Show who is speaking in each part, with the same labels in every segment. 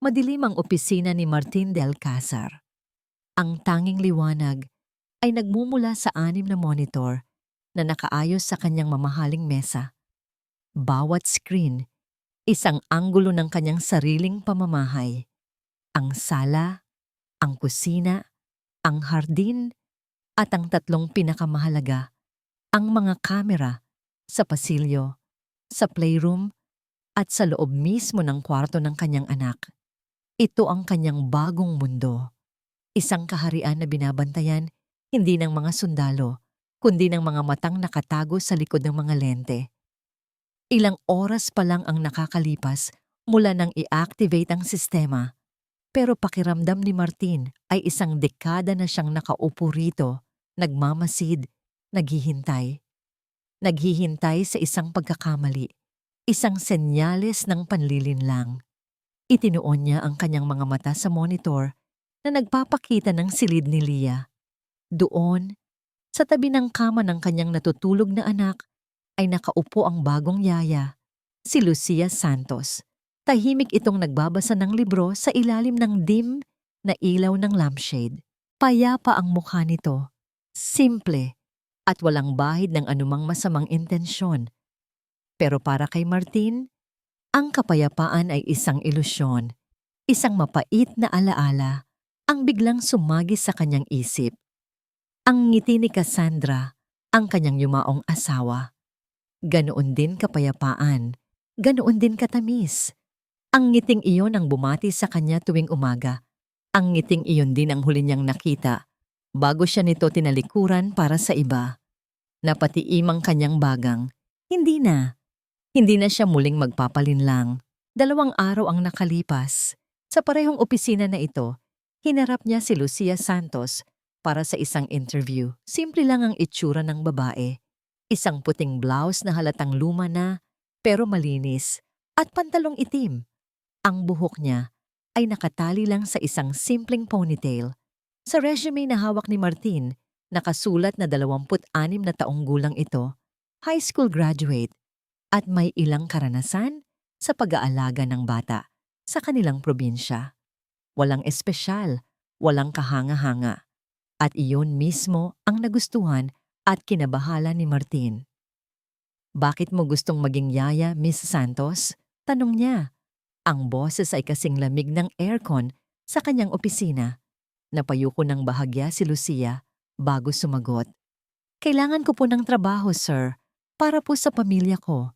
Speaker 1: Madilim ang opisina ni Martin de Alcázar. Ang tanging liwanag ay nagmumula sa 6 na monitor na nakaayos sa kanyang mamahaling mesa. Bawat screen, isang anggulo ng kanyang sariling pamamahay. Ang sala, ang kusina, ang hardin, at ang tatlong pinakamahalaga, ang mga kamera sa pasilyo, sa playroom, at sa loob mismo ng kwarto ng kanyang anak. Ito ang kanyang bagong mundo. Isang kaharian na binabantayan hindi ng mga sundalo, kundi ng mga matang nakatago sa likod ng mga lente. Ilang oras pa lang ang nakakalipas mula nang i-activate ang sistema, pero pakiramdam ni Martin ay isang dekada na siyang nakaupo rito, nagmamasid, naghihintay. Naghihintay sa isang pagkakamali, isang senyales ng panlilinlang. Itinuon niya ang kanyang mga mata sa monitor na nagpapakita ng silid ni Leah. Doon, sa tabi ng kama ng kanyang natutulog na anak, ay nakaupo ang bagong yaya, si Lucia Santos. Tahimik itong nagbabasa ng libro sa ilalim ng dim na ilaw ng lampshade. Payapa ang mukha nito, simple, at walang bahid ng anumang masamang intensyon. Pero para kay Martin, ang kapayapaan ay isang ilusyon, isang mapait na alaala, ang biglang sumagi sa kanyang isip. Ang ngiti ni Cassandra, ang kanyang yumaong asawa. Ganoon din kapayapaan, ganoon din katamis. Ang ngiting iyon ang bumati sa kanya tuwing umaga. Ang ngiting iyon din ang huli niyang nakita, bago siya nito tinalikuran para sa iba. Napatiimang kanyang bagang, hindi na. Hindi na siya muling magpapalinlang. 2 araw ang nakalipas. Sa parehong opisina na ito, hinarap niya si Lucia Santos para sa isang interview. Simple lang ang itsura ng babae. Isang puting blouse na halatang luma na, pero malinis, at pantalong itim. Ang buhok niya ay nakatali lang sa isang simpleng ponytail. Sa resume na hawak ni Martin, nakasulat na 26 na taong gulang ito, high school graduate, at may ilang karanasan sa pag-aalaga ng bata sa kanilang probinsya. Walang espesyal, walang kahanga-hanga. At iyon mismo ang nagustuhan at kinabahala ni Martin. "Bakit mo gustong maging yaya, Miss Santos?" tanong niya. Ang boses ay kasing lamig ng aircon sa kanyang opisina. Napayuko ng bahagya si Lucia bago sumagot. "Kailangan ko po ng trabaho, sir, para po sa pamilya ko."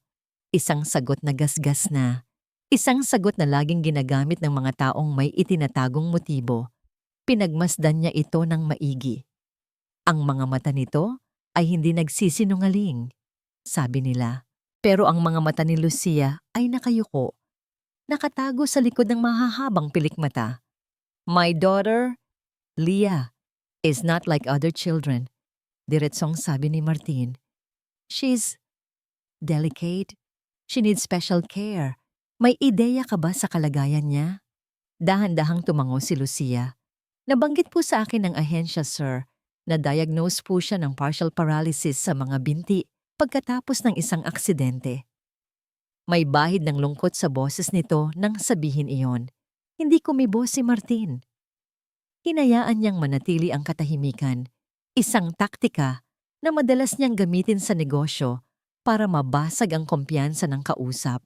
Speaker 1: Isang sagot na gasgas na. Isang sagot na laging ginagamit ng mga taong may itinatagong motibo. Pinagmasdan niya ito ng maigi. Ang mga mata nito ay hindi nagsisinungaling, sabi nila. Pero ang mga mata ni Lucia ay nakayuko, nakatago sa likod ng mahahabang pilikmata. "My daughter, Leah, is not like other children," diretsong sabi ni Martin. "She's delicate. She needs special care. May ideya ka ba sa kalagayan niya?" Dahan-dahang tumango si Lucia. "Nabanggit po sa akin ng ahensya, sir, na diagnose po siya ng partial paralysis sa mga binti pagkatapos ng isang aksidente." May bahid ng lungkot sa boses nito nang sabihin iyon. Hindi kumibo si Martin. Hinayaan niyang manatili ang katahimikan, isang taktika na madalas niyang gamitin sa negosyo para mabasag ang kumpiyansa ng kausap.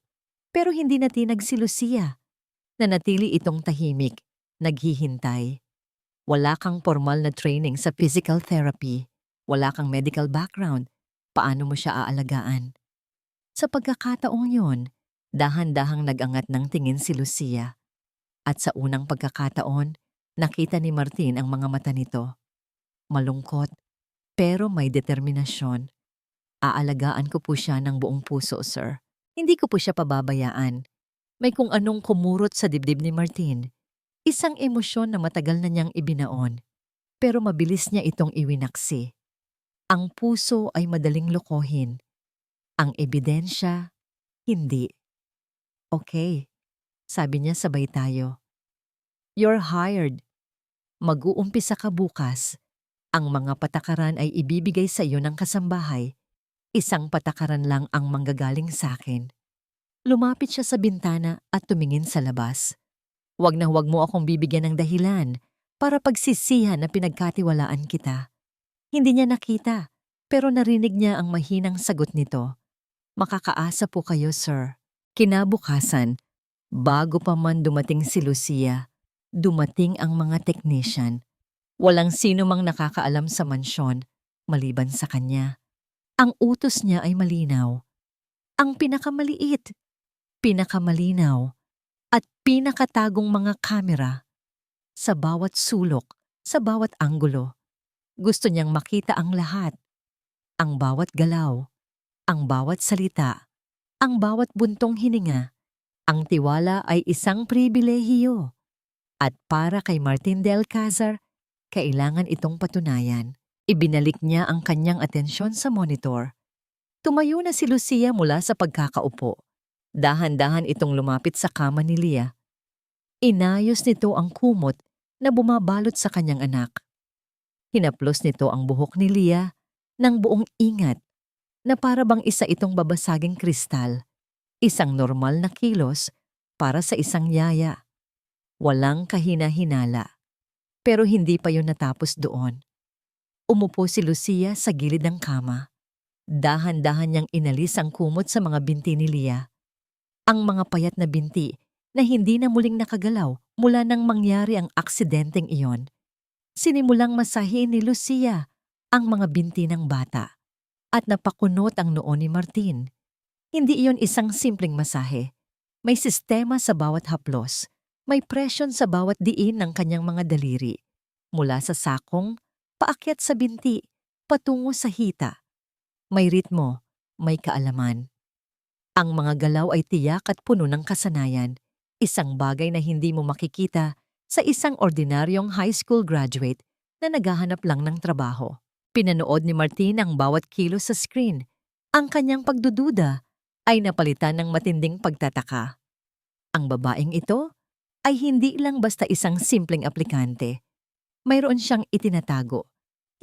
Speaker 1: Pero hindi natinag si Lucia. Nanatili itong tahimik, naghihintay. Wala kang formal na training sa physical therapy. Wala kang medical background. Paano mo siya aalagaan? Sa pagkakataong yun, dahan-dahang nag-angat ng tingin si Lucia. At sa unang pagkakataon, nakita ni Martin ang mga mata nito. Malungkot, pero may determinasyon. "Aalagaan ko po siya ng buong puso, sir. Hindi ko po siya pababayaan." May kung anong kumurot sa dibdib ni Martin. Isang emosyon na matagal na niyang ibinaon, pero mabilis niya itong iwinaksi. Ang puso ay madaling lokohin. Ang ebidensya, hindi. "Okay," sabi niya sabay tayo. "You're hired. Mag-uumpisa ka bukas. Ang mga patakaran ay ibibigay sa iyo ng kasambahay. Isang patakaran lang ang manggagaling sa akin." Lumapit siya sa bintana at tumingin sa labas. Huwag na huwag mo akong bibigyan ng dahilan para pagsisihan na pinagkatiwalaan kita. Hindi niya nakita, pero narinig niya ang mahinang sagot nito. Makakaasa po kayo, sir. Kinabukasan, bago pa man dumating si Lucia, dumating ang mga technician. Walang sino mang nakakaalam sa mansyon maliban sa kanya. Ang utos niya ay malinaw. Ang pinakamaliit, pinakamalinaw, at pinakatagong mga kamera sa bawat sulok, sa bawat anggulo. Gusto niyang makita ang lahat, ang bawat galaw, ang bawat salita, ang bawat buntong hininga. Ang tiwala ay isang pribilehiyo. At para kay Martin de Alcázar, kailangan itong patunayan. Ibinalik niya ang kanyang atensyon sa monitor. Tumayo na si Lucia mula sa pagkakaupo. Dahan-dahan itong lumapit sa kama ni Lia. Inayos nito ang kumot na bumabalot sa kanyang anak. Hinaplos nito ang buhok ni Lia ng buong ingat na para bang isa itong babasaging kristal, isang normal na kilos para sa isang yaya. Walang kahina-hinala. Pero hindi pa yun natapos doon. Umupo si Lucia sa gilid ng kama. Dahan-dahan niyang inalis ang kumot sa mga binti ni Lia. Ang mga payat na binti na hindi na muling nakagalaw mula nang mangyari ang aksidenteng iyon. Sinimulang masahin ni Lucia ang mga binti ng bata at napakunot ang noo ni Martin. Hindi iyon isang simpleng masahe. May sistema sa bawat haplos. May presyon sa bawat diin ng kanyang mga daliri. Mula sa sakong, paakyat sa binti, patungo sa hita. May ritmo, may kaalaman. Ang mga galaw ay tiyak at puno ng kasanayan. Isang bagay na hindi mo makikita sa isang ordinaryong high school graduate na naghahanap lang ng trabaho. Pinanood ni Martin ang bawat kilos sa screen. Ang kanyang pagdududa ay napalitan ng matinding pagtataka. Ang babaeng ito ay hindi lang basta isang simpleng aplikante. Mayroon siyang itinatago.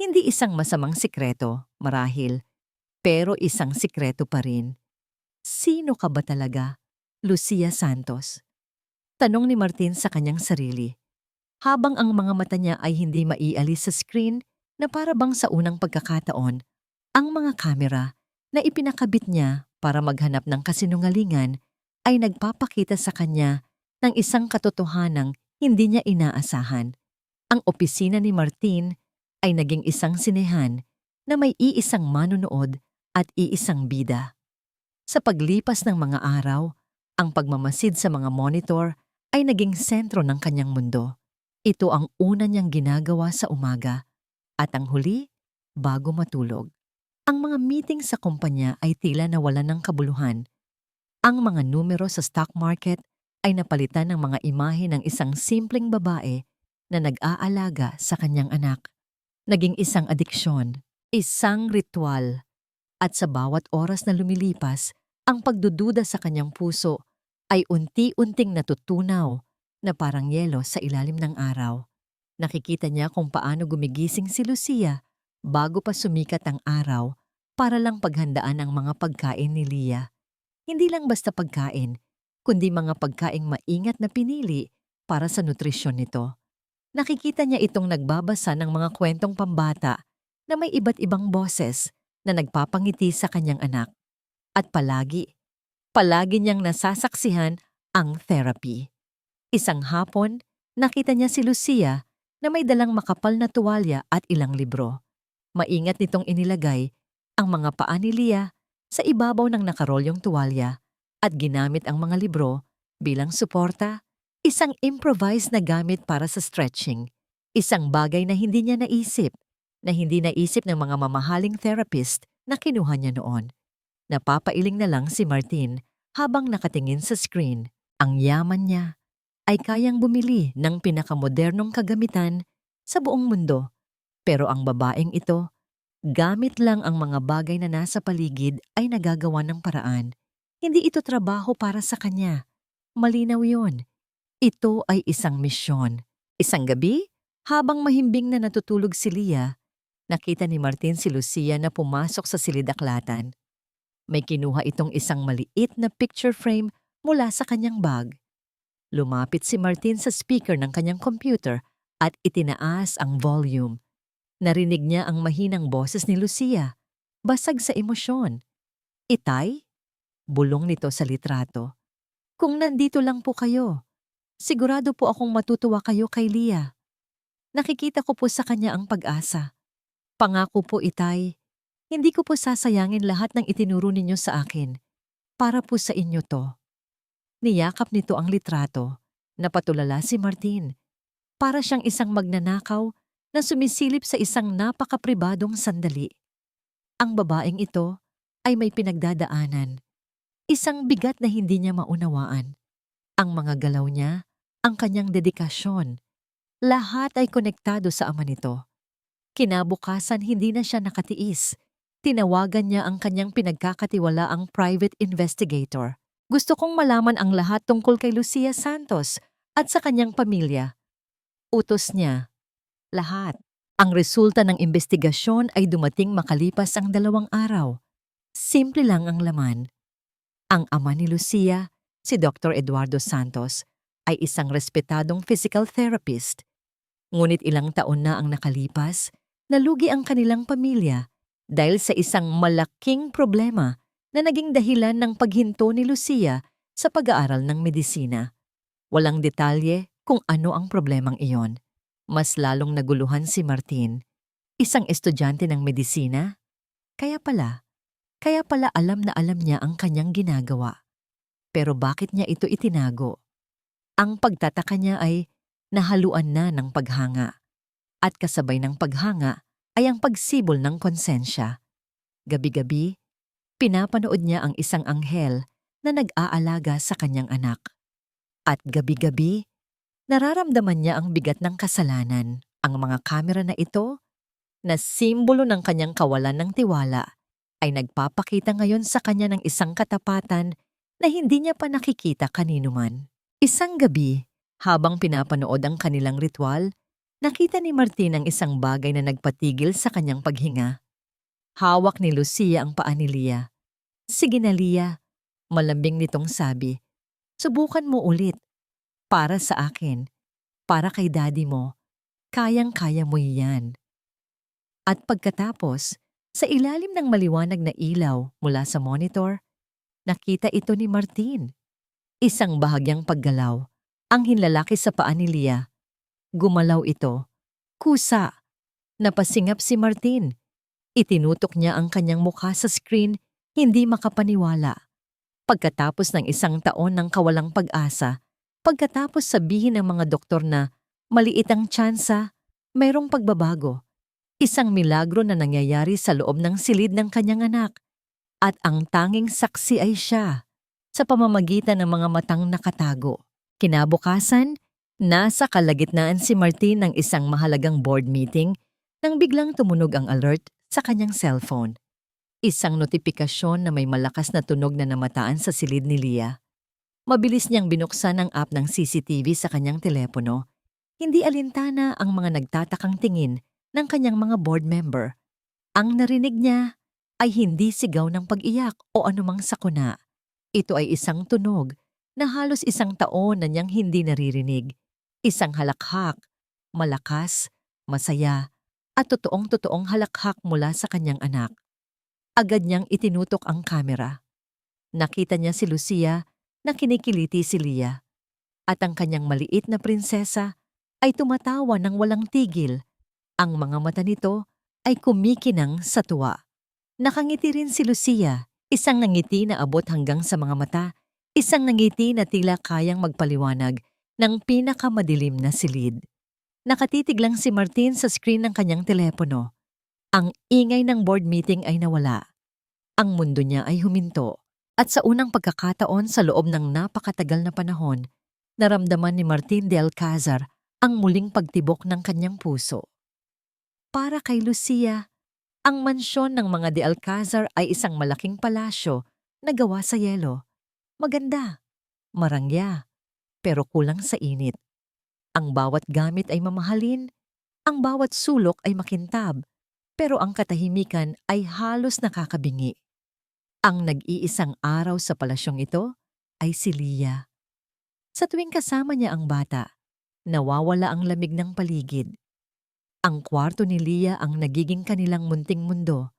Speaker 1: Hindi isang masamang sikreto, marahil, pero isang sikreto pa rin. Sino ka ba talaga, Lucia Santos? Tanong ni Martin sa kanyang sarili, habang ang mga mata niya ay hindi maialis sa screen na para bang sa unang pagkakataon, ang mga kamera na ipinakabit niya para maghanap ng kasinungalingan ay nagpapakita sa kanya ng isang katotohanang hindi niya inaasahan. Ang opisina ni Martin ay naging isang sinehan na may iisang manunood at iisang bida. Sa paglipas ng mga araw, ang pagmamasid sa mga monitor ay naging sentro ng kanyang mundo. Ito ang una niyang ginagawa sa umaga at ang huli bago matulog. Ang mga meeting sa kumpanya ay tila nawalan ng kabuluhan. Ang mga numero sa stock market ay napalitan ng mga imahe ng isang simpleng babae na nag-aalaga sa kanyang anak. Naging isang adiksyon, isang ritual, at sa bawat oras na lumilipas, ang pagdududa sa kanyang puso ay unti-unting natutunaw na parang yelo sa ilalim ng araw. Nakikita niya kung paano gumigising si Lucia bago pa sumikat ang araw para lang paghandaan ang mga pagkain ni Lia. Hindi lang basta pagkain, kundi mga pagkaing maingat na pinili para sa nutrisyon nito. Nakikita niya itong nagbabasa ng mga kwentong pambata na may iba't ibang boses na nagpapangiti sa kanyang anak. At palagi niyang nasasaksihan ang therapy. Isang hapon, nakita niya si Lucia na may dalang makapal na tuwalya at ilang libro. Maingat nitong inilagay ang mga paa ni Lia sa ibabaw ng nakarolyong tuwalya at ginamit ang mga libro bilang suporta, isang improvised na gamit para sa stretching, isang bagay na hindi niya naisip ng mga mamahaling therapist na kinuha niya noon. Napapailing na lang si Martin habang nakatingin sa screen. Ang yaman niya ay kayang bumili ng pinakamodernong kagamitan sa buong mundo. Pero ang babaeng ito, gamit lang ang mga bagay na nasa paligid ay nagagawa ng paraan. Hindi ito trabaho para sa kanya. Malinaw yun. Ito ay isang misyon. Isang gabi, habang mahimbing na natutulog si Lia, nakita ni Martin si Lucia na pumasok sa silid-aklatan. May kinuha itong isang maliit na picture frame mula sa kanyang bag. Lumapit si Martin sa speaker ng kanyang computer at itinaas ang volume. Narinig niya ang mahinang boses ni Lucia, basag sa emosyon. "Itay?" Bulong nito sa litrato. "Kung nandito lang po kayo, sigurado po akong matutuwa kayo kay Lia. Nakikita ko po sa kanya ang pag-asa. Pangako po, Itay, hindi ko po sasayangin lahat ng itinuro ninyo sa akin. Para po sa inyo to." Niyakap nito ang litrato. Napatulala si Martin. Para siyang isang magnanakaw na sumisilip sa isang napakapribadong sandali. Ang babaeng ito ay may pinagdadaanan. Isang bigat na hindi niya maunawaan. Ang mga galaw niya, ang kanyang dedikasyon, lahat ay konektado sa ama nito. Kinabukasan hindi na siya nakatiis. Tinawagan niya ang kanyang pinagkakatiwalaang private investigator. "Gusto kong malaman ang lahat tungkol kay Lucia Santos at sa kanyang pamilya." Utos niya, lahat. Ang resulta ng investigasyon ay dumating makalipas ang 2 araw. Simple lang ang laman. Ang ama ni Lucia, si Dr. Eduardo Santos, ay isang respetadong physical therapist. Ngunit ilang taon na ang nakalipas, nalugi ang kanilang pamilya dahil sa isang malaking problema na naging dahilan ng paghinto ni Lucia sa pag-aaral ng medisina. Walang detalye kung ano ang problemang iyon. Mas lalong naguluhan si Martin, isang estudyante ng medisina. Kaya pala alam na alam niya ang kanyang ginagawa. Pero bakit niya ito itinago? Ang pagtataka niya ay nahaluan na ng paghanga. At kasabay ng paghanga ay ang pagsibol ng konsensya. Gabi-gabi, pinapanood niya ang isang anghel na nag-aalaga sa kanyang anak. At gabi-gabi, nararamdaman niya ang bigat ng kasalanan. Ang mga kamera na ito, na simbolo ng kanyang kawalan ng tiwala, ay nagpapakita ngayon sa kanya ng isang katapatan na hindi niya pa nakikita kanino man. Isang gabi, habang pinapanood ang kanilang ritual, nakita ni Martin ang isang bagay na nagpatigil sa kanyang paghinga. Hawak ni Lucia ang paa ni Lia. "Sige na, Lia," malambing nitong sabi. "Subukan mo ulit. Para sa akin, para kay daddy mo, kayang-kaya mo yan." At pagkatapos, sa ilalim ng maliwanag na ilaw mula sa monitor, nakita ito ni Martin. Isang bahagyang paggalaw, ang hinlalaki sa paa ni Lia. Gumalaw ito. Kusa. Napasingap si Martin. Itinutok niya ang kanyang mukha sa screen, hindi makapaniwala. Pagkatapos ng 1 taon ng kawalang pag-asa, pagkatapos sabihin ng mga doktor na maliit ang tsansa, mayroong pagbabago. Isang milagro na nangyayari sa loob ng silid ng kanyang anak. At ang tanging saksi ay siya, sa pamamagitan ng mga matang nakatago. Kinabukasan, nasa kalagitnaan si Martin ng isang mahalagang board meeting nang biglang tumunog ang alert sa kanyang cellphone. Isang notifikasyon na may malakas na tunog na namataan sa silid ni Lia. Mabilis niyang binuksan ang app ng CCTV sa kanyang telepono. Hindi alintana ang mga nagtatakang tingin ng kanyang mga board member. Ang narinig niya ay hindi sigaw ng pag-iyak o anumang sakuna. Ito ay isang tunog na halos 1 taon na niyang hindi naririnig. Isang halakhak, malakas, masaya, at totoong-totoong halakhak mula sa kanyang anak. Agad niyang itinutok ang kamera. Nakita niya si Lucia na kinikiliti si Lia. At ang kanyang maliit na prinsesa ay tumatawa ng walang tigil. Ang mga mata nito ay kumikinang sa tuwa. Nakangiti rin si Lucia, isang nangiti na abot hanggang sa mga mata, isang nangiti na tila kayang magpaliwanag ng pinakamadilim na silid. Nakatitig lang si Martin sa screen ng kanyang telepono. Ang ingay ng board meeting ay nawala. Ang mundo niya ay huminto. At sa unang pagkakataon sa loob ng napakatagal na panahon, naramdaman ni Martin de Alcázar ang muling pagtibok ng kanyang puso. Para kay Lucia, ang mansyon ng mga de Alcázar ay isang malaking palasyo na gawa sa yelo. Maganda, marangya, pero kulang sa init. Ang bawat gamit ay mamahalin, ang bawat sulok ay makintab, pero ang katahimikan ay halos nakakabingi. Ang nag-iisang araw sa palasyong ito ay si Lia. Sa tuwing kasama niya ang bata, nawawala ang lamig ng paligid. Ang kwarto ni Leah ang nagiging kanilang munting mundo,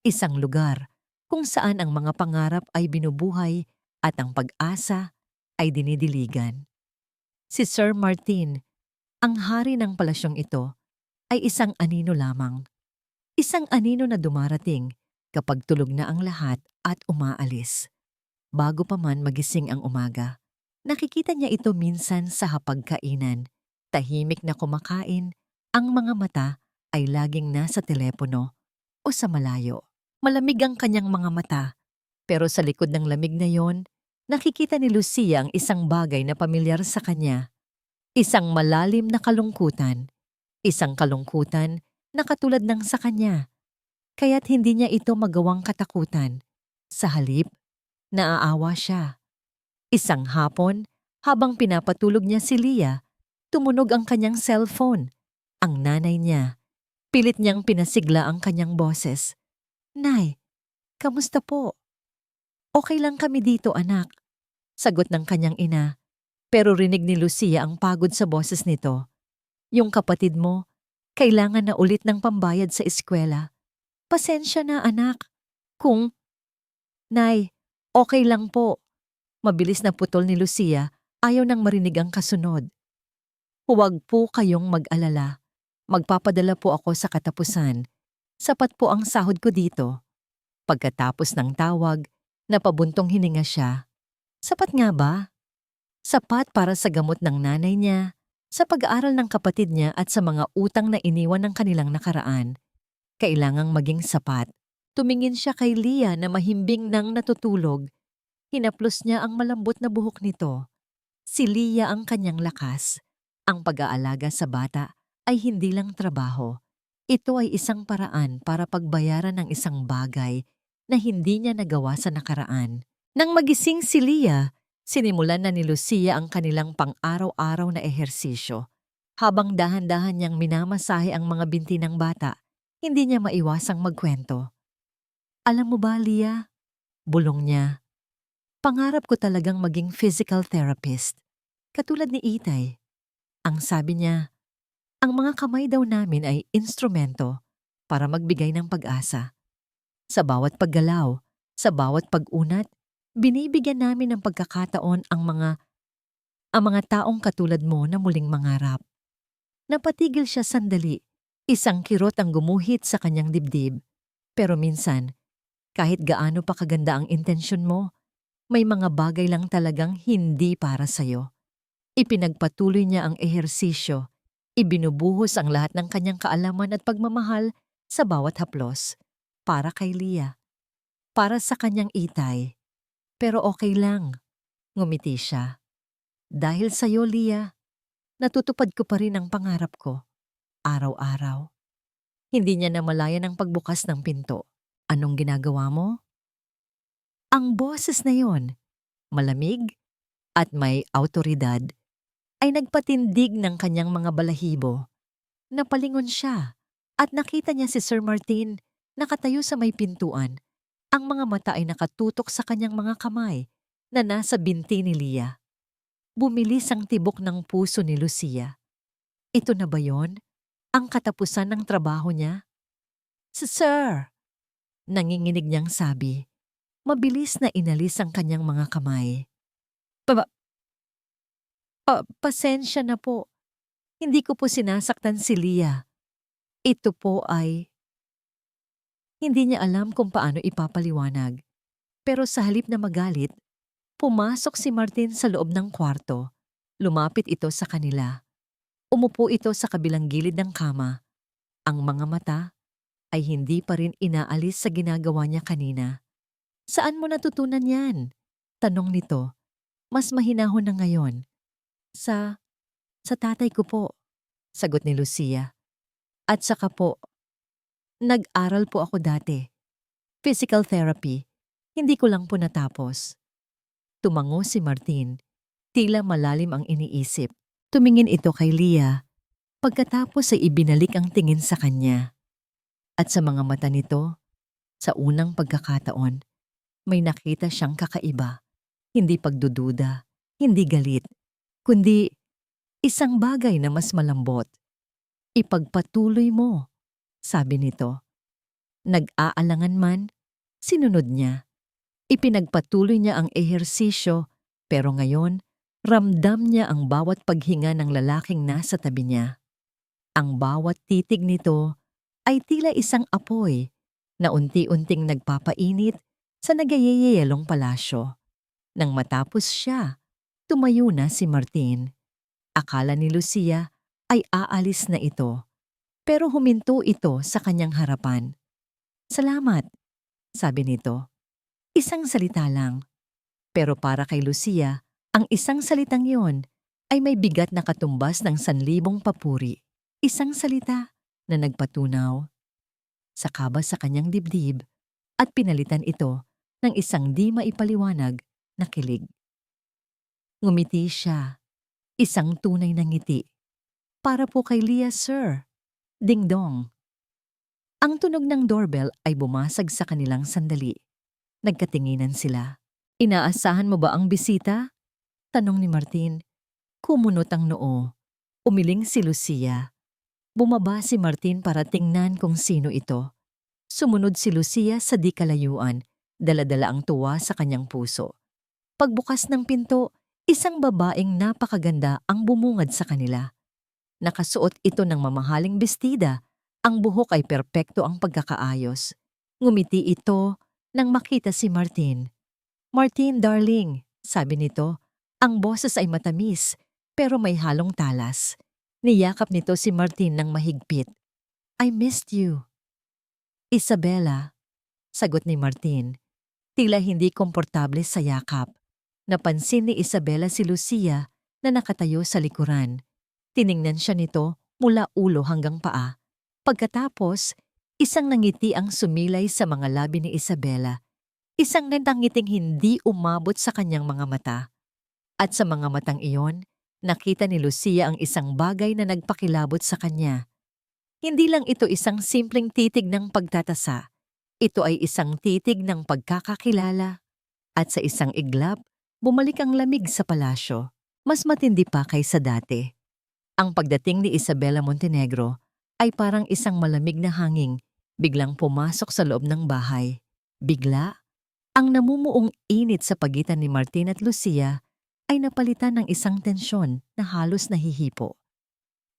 Speaker 1: isang lugar kung saan ang mga pangarap ay binubuhay at ang pag-asa ay dinidiligan. Si Sir Martin, ang hari ng palasyong ito, ay isang anino lamang. Isang anino na dumarating kapag tulog na ang lahat at umaalis. Bago pa man magising ang umaga, nakikita niya ito minsan sa hapagkainan. Tahimik na kumakain, ang mga mata ay laging nasa telepono o sa malayo. Malamig ang kanyang mga mata, pero sa likod ng lamig na yon, nakikita ni Lucia ang isang bagay na pamilyar sa kanya. Isang malalim na kalungkutan. Isang kalungkutan na katulad ng sa kanya. Kaya't hindi niya ito magawang katakutan. Sa halip, naaawa siya. Isang hapon, habang pinapatulog niya si Leah, tumunog ang kanyang cellphone. Ang nanay niya, pilit niyang pinasigla ang kanyang boses. "Nay, kamusta po?" "Okay lang kami dito, anak," sagot ng kanyang ina. Pero rinig ni Lucia ang pagod sa boses nito. "Yung kapatid mo, kailangan na ulit ng pambayad sa eskwela. Pasensya na, anak. Kung..." "Nay, okay lang po." Mabilis na putol ni Lucia, ayaw nang marinig ang kasunod. "Huwag po kayong mag-alala. Magpapadala po ako sa katapusan. Sapat po ang sahod ko dito." Pagkatapos ng tawag, napabuntong hininga siya. Sapat nga ba? Sapat para sa gamot ng nanay niya, sa pag-aaral ng kapatid niya at sa mga utang na iniwan ng kanilang nakaraan. Kailangang maging sapat. Tumingin siya kay Leah na mahimbing nang natutulog. Hinaplos niya ang malambot na buhok nito. Si Leah ang kanyang lakas. Ang pag-aalaga sa bata ay hindi lang trabaho. Ito ay isang paraan para pagbayaran ng isang bagay na hindi niya nagawa sa nakaraan. Nang magising si Leah, sinimulan na ni Lucia ang kanilang pang-araw-araw na ehersisyo. Habang dahan-dahan niyang minamasahe ang mga binti ng bata, hindi niya maiwasang magkwento. "Alam mo ba, Leah?" Bulong niya. "Pangarap ko talagang maging physical therapist. Katulad ni Itay." Ang sabi niya, ang mga kamay daw namin ay instrumento para magbigay ng pag-asa. Sa bawat paggalaw, sa bawat pag-unat, binibigyan namin ng pagkakataon ang mga taong katulad mo na muling mangarap. Napatigil siya sandali. Isang kirot ang gumuhit sa kanyang dibdib. Pero minsan, kahit gaano pa kaganda ang intensyon mo, may mga bagay lang talagang hindi para sa'yo. Ipinagpatuloy niya ang ehersisyo. Ibinubuhos ang lahat ng kanyang kaalaman at pagmamahal sa bawat haplos. Para kay Leah. Para sa kanyang Itay. Pero okay lang. Ngumiti siya. Dahil sa'yo, Leah, natutupad ko pa rin ang pangarap ko. Araw-araw. Hindi niya namalayan ang pagbukas ng pinto. "Anong ginagawa mo?" Ang boses na yon, malamig at may awtoridad, ay nagpatindig ng kanyang mga balahibo. Napalingon siya at nakita niya si Sir Martin nakatayo sa may pintuan. Ang mga mata ay nakatutok sa kanyang mga kamay na nasa binti ni Leah. Bumilis ang tibok ng puso ni Lucia. Ito na ba yon? Ang katapusan ng trabaho niya? Sir!" Nanginginig niyang sabi. Mabilis na inalis ang kanyang mga kamay. Pa Pasensya na po. Hindi ko po sinasaktan si Leah. Ito po ay..." Hindi niya alam kung paano ipapaliwanag. Pero sa halip na magalit, pumasok si Martin sa loob ng kwarto. Lumapit ito sa kanila. Umupo ito sa kabilang gilid ng kama. Ang mga mata ay hindi pa rin inaalis sa ginagawa niya kanina. "Saan mo natutunan yan?" tanong nito. Mas mahinahon na ngayon. Sa tatay ko po," sagot ni Lucia. "At saka po, nag-aral po ako dati. Physical therapy. Hindi ko lang po natapos." Tumango si Martin. Tila malalim ang iniisip. Tumingin ito kay Leah. Pagkatapos ay ibinalik ang tingin sa kanya. At sa mga mata nito, sa unang pagkakataon, may nakita siyang kakaiba. Hindi pagdududa, hindi galit, kundi isang bagay na mas malambot. Ipagpatuloy mo, sabi nito. Nag-aalangan man, sinunod niya. Ipinagpatuloy niya ang ehersisyo, pero ngayon, ramdam niya ang bawat paghinga ng lalaking nasa tabi niya. Ang bawat titig nito ay tila isang apoy na unti-unting nagpapainit sa nagyayeyelong palasyo. Nang matapos siya, tumayo na si Martin. Akala ni Lucia ay aalis na ito, pero huminto ito sa kanyang harapan. Salamat, sabi nito. Isang salita lang. Pero para kay Lucia, ang isang salitang yon ay may bigat na katumbas ng 1,000 papuri. Isang salita na nagpatunaw sa kaba sa kanyang dibdib at pinalitan ito ng isang di maipaliwanag na kilig. Ngumiti siya, isang tunay na ngiti. Para po kay Leah, sir. Ding dong. Ang tunog ng doorbell ay bumasag sa kanilang sandali. Nagkatinginan sila. Inaasahan mo ba ang bisita? Tanong ni Martin. Kumunot ang noo. Umiling si Lucia. Bumaba si Martin para tingnan kung sino ito. Sumunod si Lucia sa di kalayuan, dala-dala ang tuwa sa kanyang puso. Pagbukas ng pinto, isang babaeng napakaganda ang bumungad sa kanila. Nakasuot ito ng mamahaling bestida, ang buhok ay perpekto ang pagkakaayos. Ngumiti ito nang makita si Martin. Martin, darling, sabi nito, ang boses ay matamis, pero may halong talas. Niyakap nito si Martin ng mahigpit. I missed you. Isabella, sagot ni Martin. Tila hindi komportable sa yakap. Napansin ni Isabella si Lucia na nakatayo sa likuran. Tiningnan siya nito mula ulo hanggang paa. Pagkatapos, isang nangiti ang sumilay sa mga labi ni Isabella. Isang nangiting hindi umabot sa kanyang mga mata. At sa mga matang iyon, nakita ni Lucia ang isang bagay na nagpakilabot sa kanya. Hindi lang ito isang simpleng titig ng pagtatasa. Ito ay isang titig ng pagkakakilala. At sa isang iglap, bumalik ang lamig sa palasyo. Mas matindi pa kaysa dati. Ang pagdating ni Isabella Montenegro ay parang isang malamig na hangin biglang pumasok sa loob ng bahay. Bigla, ang namumuong init sa pagitan ni Martin at Lucia ay napalitan ng isang tensyon na halos nahihipo.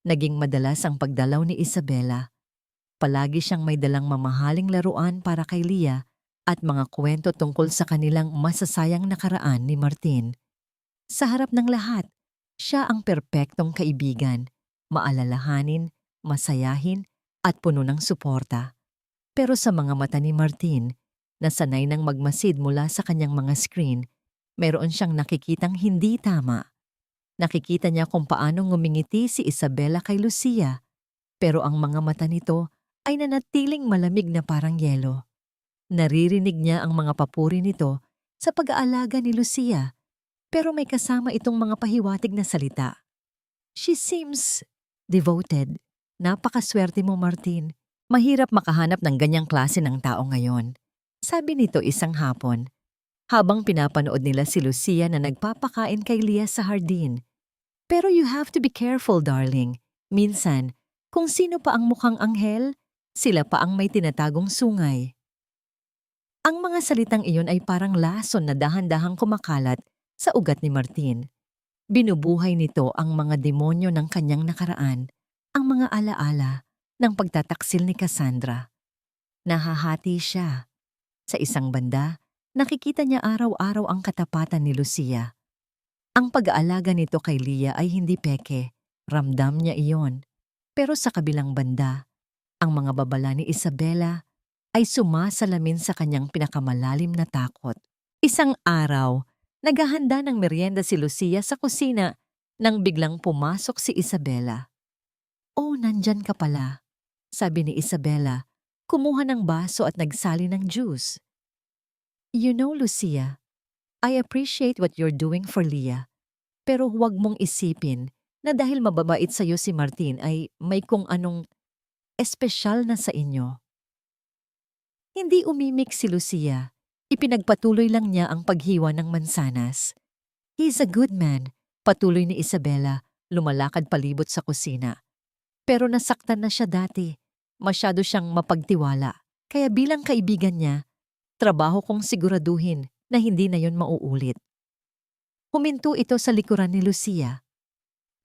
Speaker 1: Naging madalas ang pagdalaw ni Isabella. Palagi siyang may dalang mamahaling laruan para kay Leah at mga kwento tungkol sa kanilang masasayang nakaraan ni Martin. Sa harap ng lahat, siya ang perpektong kaibigan, maalalahanin, masayahin at puno ng suporta. Pero sa mga mata ni Martin, na sanay nang magmasid mula sa kanyang mga screen, meron siyang nakikitang hindi tama. Nakikita niya kung paano ngumingiti si Isabella kay Lucia, pero ang mga mata nito ay nanatiling malamig na parang yelo. Naririnig niya ang mga papuri nito sa pag-aalaga ni Lucia, pero may kasama itong mga pahiwatig na salita. She seems devoted. Napakaswerte mo, Martin. Mahirap makahanap ng ganyang klase ng tao ngayon. Sabi nito isang hapon, habang pinapanood nila si Lucia na nagpapakain kay Leah sa hardin. Pero you have to be careful, darling. Minsan, kung sino pa ang mukhang anghel, sila pa ang may tinatagong sungay. Ang mga salitang iyon ay parang lason na dahan-dahang kumakalat sa ugat ni Martin. Binubuhay nito ang mga demonyo ng kanyang nakaraan, ang mga alaala ng pagtataksil ni Cassandra. Nahahati siya. Sa isang banda, nakikita niya araw-araw ang katapatan ni Lucia. Ang pag-aalaga nito kay Leah ay hindi peke, ramdam niya iyon. Pero sa kabilang banda, ang mga babala ni Isabella ay sumasalamin sa kanyang pinakamalalim na takot. Isang araw, naghahanda ng merienda si Lucia sa kusina nang biglang pumasok si Isabella. Oh, nandyan ka pala, sabi ni Isabella, kumuha ng baso at nagsali ng juice. You know, Lucia, I appreciate what you're doing for Leah, pero huwag mong isipin na dahil mababait sa'yo si Martin ay may kung anong espesyal na sa inyo. Hindi umimik si Lucia. Ipinagpatuloy lang niya ang paghiwa ng mansanas. He's a good man, Patuloy ni Isabela, lumalakad palibot sa kusina. Pero nasaktan na siya dati. Masyado siyang mapagtiwala. Kaya bilang kaibigan niya, trabaho kong siguraduhin na hindi na yon mauulit. Huminto ito sa likuran ni Lucia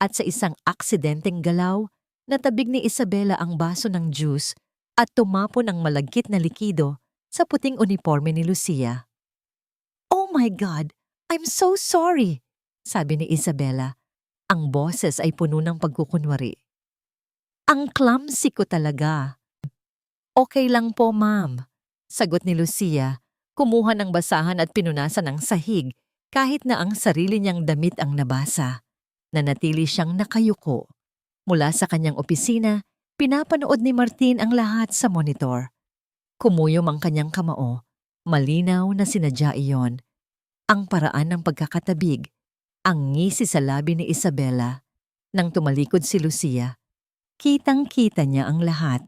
Speaker 1: at sa isang aksidenteng galaw, natabig ni Isabela ang baso ng juice at tumapon ang malagkit na likido sa puting uniforme ni Lucia. "Oh my God! I'm so sorry!" sabi ni Isabela. Ang boses ay puno ng pagkukunwari. "Ang clumsy ko talaga." "Okay lang po, ma'am," sagot ni Lucia. Kumuha ng basahan at pinunasan ng sahig kahit na ang sarili niyang damit ang nabasa. Nanatili siyang nakayuko. Mula sa kanyang opisina, pinapanood ni Martin ang lahat sa monitor. Kumuyom ang kanyang kamao. Malinaw na sinadya iyon. Ang paraan ng pagkakatabig, ang ngisi sa labi ni Isabela. Nang tumalikod si Lucia, kitang-kita niya ang lahat.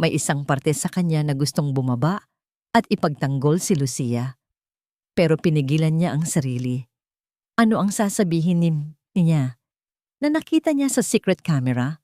Speaker 1: May isang parte sa kanya na gustong bumaba at ipagtanggol si Lucia. Pero pinigilan niya ang sarili. Ano ang sasabihin niya? Na nakita niya sa secret camera?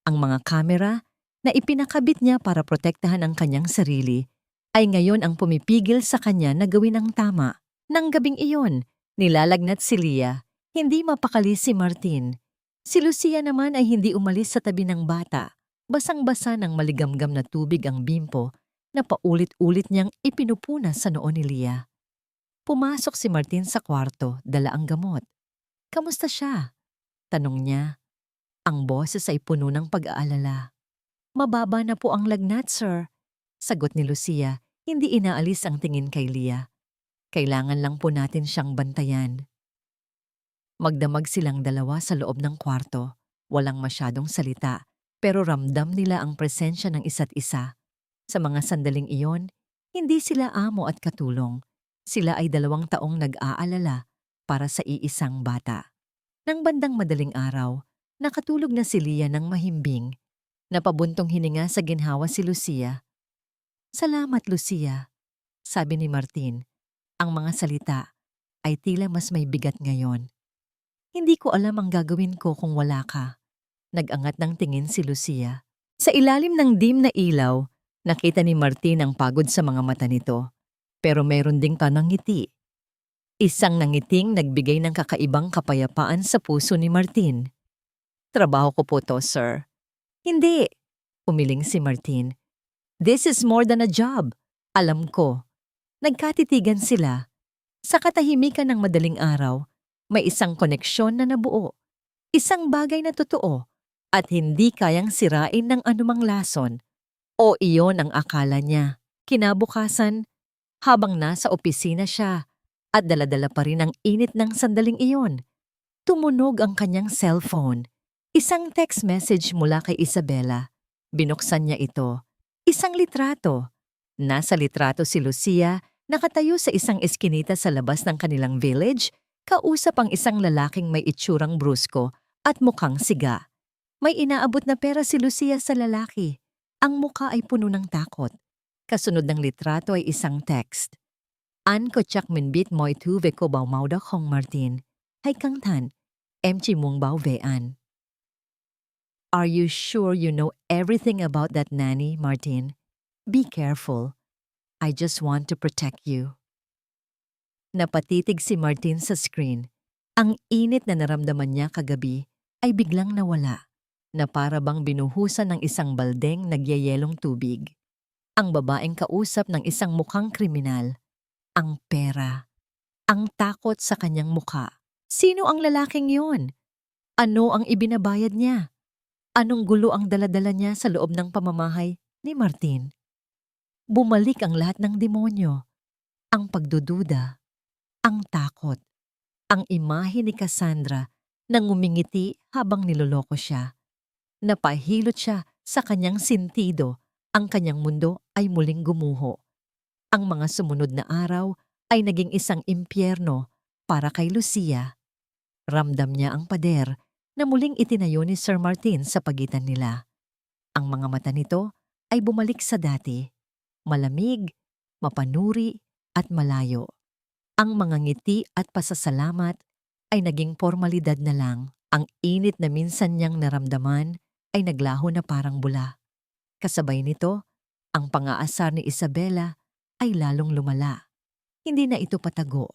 Speaker 1: Ang mga kamera na ipinakabit niya para protektahan ang kanyang sarili ay ngayon ang pumipigil sa kanya na gawin ang tama. Nang gabing iyon, nilalagnat si Lia. Hindi mapakali si Martin. Si Lucia naman ay hindi umalis sa tabi ng bata. Basang-basa ng maligamgam na tubig ang bimpo na paulit-ulit niyang ipinupunas sa noo ni Lia. Pumasok si Martin sa kwarto, dala ang gamot. "Kamusta siya?" tanong niya. Ang boses ay puno ng pag-aalala. "Mababa na po ang lagnat, sir," sagot ni Lucia, hindi inaalis ang tingin kay Lia. "Kailangan lang po natin siyang bantayan." Magdamag silang dalawa sa loob ng kwarto. Walang masyadong salita, pero ramdam nila ang presensya ng isa't isa. Sa mga sandaling iyon, hindi sila amo at katulong. Sila ay 2 taong nag-aalala para sa iisang bata. Nang bandang madaling araw, nakatulog na si Lia ng mahimbing. Napabuntong hininga sa ginhawa si Lucia. "Salamat, Lucia," sabi ni Martin. Ang mga salita ay tila mas may bigat ngayon. "Hindi ko alam ang gagawin ko kung wala ka." Nag-angat ng tingin si Lucia. Sa ilalim ng dim na ilaw, nakita ni Martin ang pagod sa mga mata nito. Pero mayroon ding panangiti. Isang nangiting nagbigay ng kakaibang kapayapaan sa puso ni Martin. "Trabaho ko po to, sir." "Hindi," umiling si Martin. "This is more than a job. Alam ko." Nagkatitigan sila. Sa katahimikan ng madaling araw, may isang koneksyon na nabuo. Isang bagay na totoo at hindi kayang sirain ng anumang lason. O iyon ang akala niya. Kinabukasan, habang nasa opisina siya at daladala pa rin ang init ng sandaling iyon, tumunog ang kanyang cellphone. Isang text message mula kay Isabela. Binuksan niya ito. Isang litrato. Nasa litrato si Lucia, nakatayo sa isang eskinita sa labas ng kanilang village, kausap ang isang lalaking may itsurang brusko at mukhang siga. May inaabot na pera si Lucia sa lalaki. Ang mukha ay puno ng takot. Kasunod ng litrato ay isang text. "An ko tsak min bit moi tu ve ko bao mau da Hong Martin. Hay kang tan, em chi mung bao ve an." "Are you sure you know everything about that nanny, Martin? Be careful. I just want to protect you." Napatitig si Martin sa screen. Ang init na naramdaman niya kagabi ay biglang nawala, na para bang binuhusan ng isang baldeng nagyayelong tubig. Ang babaeng kausap ng isang mukhang kriminal. Ang pera. Ang takot sa kanyang mukha. Sino ang lalaking yon? Ano ang ibinabayad niya? Anong gulo ang daladala niya sa loob ng pamamahay ni Martin? Bumalik ang lahat ng demonyo. Ang pagdududa. Ang takot. Ang imahe ni Cassandra na ngumingiti habang niloloko siya. Napahilot siya sa kanyang sentido. Ang kanyang mundo ay muling gumuho. Ang mga sumunod na araw ay naging isang impyerno para kay Lucia. Ramdam niya ang pader na muling itinayo ni Sir Martin sa pagitan nila. Ang mga mata nito ay bumalik sa dati. Malamig, mapanuri at malayo. Ang mga ngiti at pasasalamat ay naging formalidad na lang. Ang init na minsan niyang naramdaman ay naglaho na parang bula. Kasabay nito, ang pang-aasar ni Isabela ay lalong lumala. Hindi na ito patago.